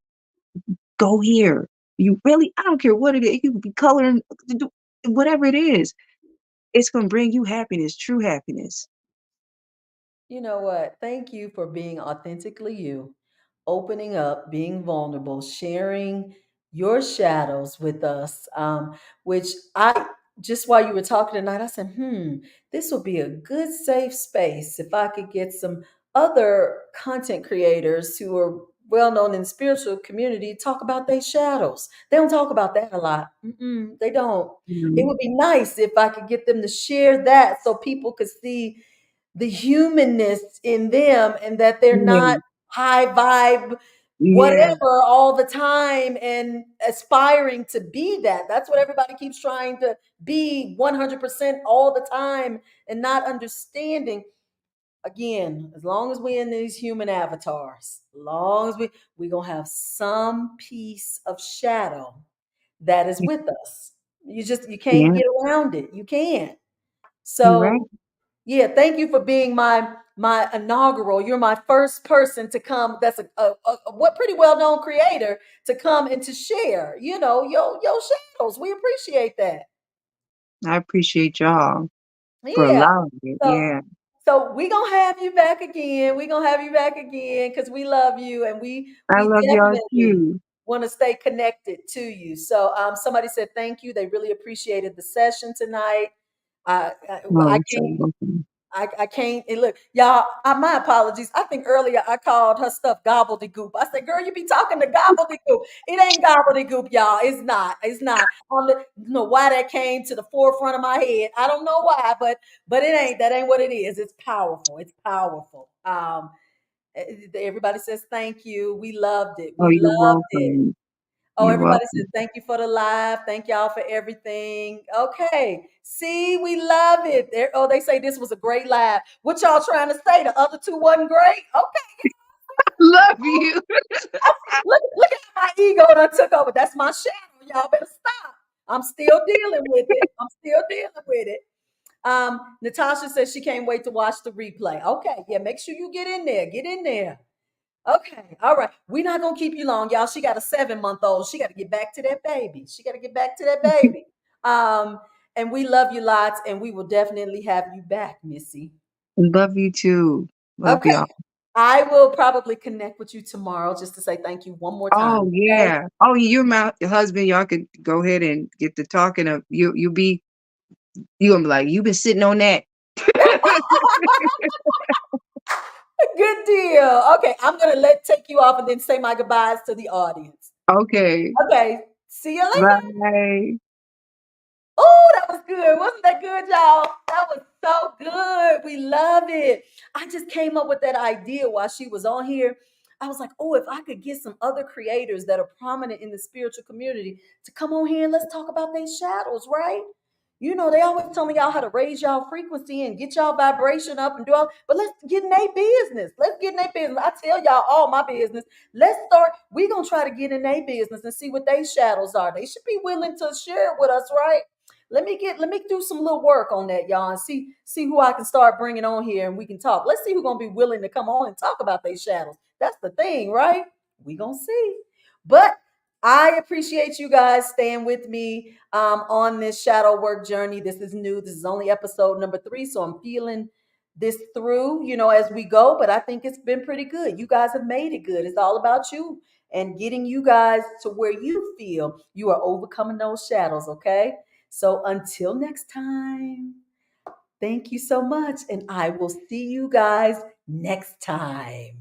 Go here. You really, I don't care what it is. You could be coloring, whatever it is. It's gonna bring you happiness, true happiness. you know what? Thank you for being authentically you, opening up, being vulnerable, sharing your shadows with us. Which I just while you were talking tonight, I said, this would be a good safe space if I could get some other content creators who are well known in the spiritual community talk about their shadows. They don't talk about that a lot. They don't. It Mhm. would be nice if I could get them to share that so people could see the humanness in them and that they're not Yeah, high vibe yeah, whatever all the time and aspiring to be that. That's what everybody keeps trying to be 100% all the time and not understanding. Again, as long as we're in these human avatars, as long as we're gonna have some piece of shadow that is with us. You can't yeah. get around it. You can't. You're right. So yeah, thank you for being my my inaugural. You're my first person to come. That's a what pretty well known creator to come and to share. You know your shadows. We appreciate that. I appreciate y'all for Yeah. allowing it. So Yeah. so we gonna have you back again. We gonna have you back again because we love you and I we love y'all definitely too. want to stay connected to you. So somebody said thank you. They really appreciated the session tonight. Oh, I you're so can't welcome. I can't. And look, y'all. My apologies. I think earlier I called her stuff gobbledygook. I said, "Girl, you be talking to gobbledygook. It ain't gobbledygook, y'all. It's not. It's not. You know why that came to the forefront of my head. I don't know why, but it ain't. That ain't what it is. It's powerful. It's powerful. Everybody says thank you. We loved it. Oh, We you're loved it. welcome. Oh, You're everybody says welcome. thank you for the live. Thank y'all for everything. Okay. See, we love it. Oh, they say this was a great live. What y'all trying to say? The other two wasn't great? Okay. Love you. Look at my ego that took over. That's my shadow. Y'all better stop. I'm still dealing with it. I'm still dealing with it. Natasha says she can't wait to watch the replay. Okay, yeah, make sure you get in there. Get in there. Okay, all right. We're not gonna keep you long, y'all. She got a 7 month old. She got to get back to that baby. She got to get back to that baby. Um, and we love you lots, and we will definitely have you back, Missy. Love you too. Love Okay. y'all. I will probably connect with you tomorrow just to say thank you one more time. Oh Okay. yeah. Oh, you're my husband. Y'all could go ahead and get to talking of you gonna be like, you've been sitting on that. Good deal. Okay, I'm gonna let take you off and then say my goodbyes to the audience. Okay. Okay. See you later. Bye. Oh, that was good. Wasn't that good, y'all? That was so good. We love it. I just came up with that idea while she was on here. I was like, oh, if I could get some other creators that are prominent in the spiritual community to come on here and let's talk about their shadows, right? You know, they always tell me y'all how to raise y'all frequency and get y'all vibration up and do all, but let's get in their business. Let's get in their business. I tell y'all all my business. Let's start. We're gonna try to get in their business and see what their shadows are. They should be willing to share it with us, right? Let me do some little work on that, y'all, and see who I can start bringing on here, and we can talk. Let's see who's gonna be willing to come on and talk about their shadows. That's the thing, right? We gonna see. But I appreciate you guys staying with me on this shadow work journey. This is new. This is only episode number 3, so I'm feeling this through, as we go. But I think it's been pretty good. You guys have made it good. It's all about you and getting you guys to where you feel you are overcoming those shadows. Okay. So until next time, thank you so much. And I will see you guys next time.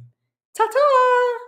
Ta ta.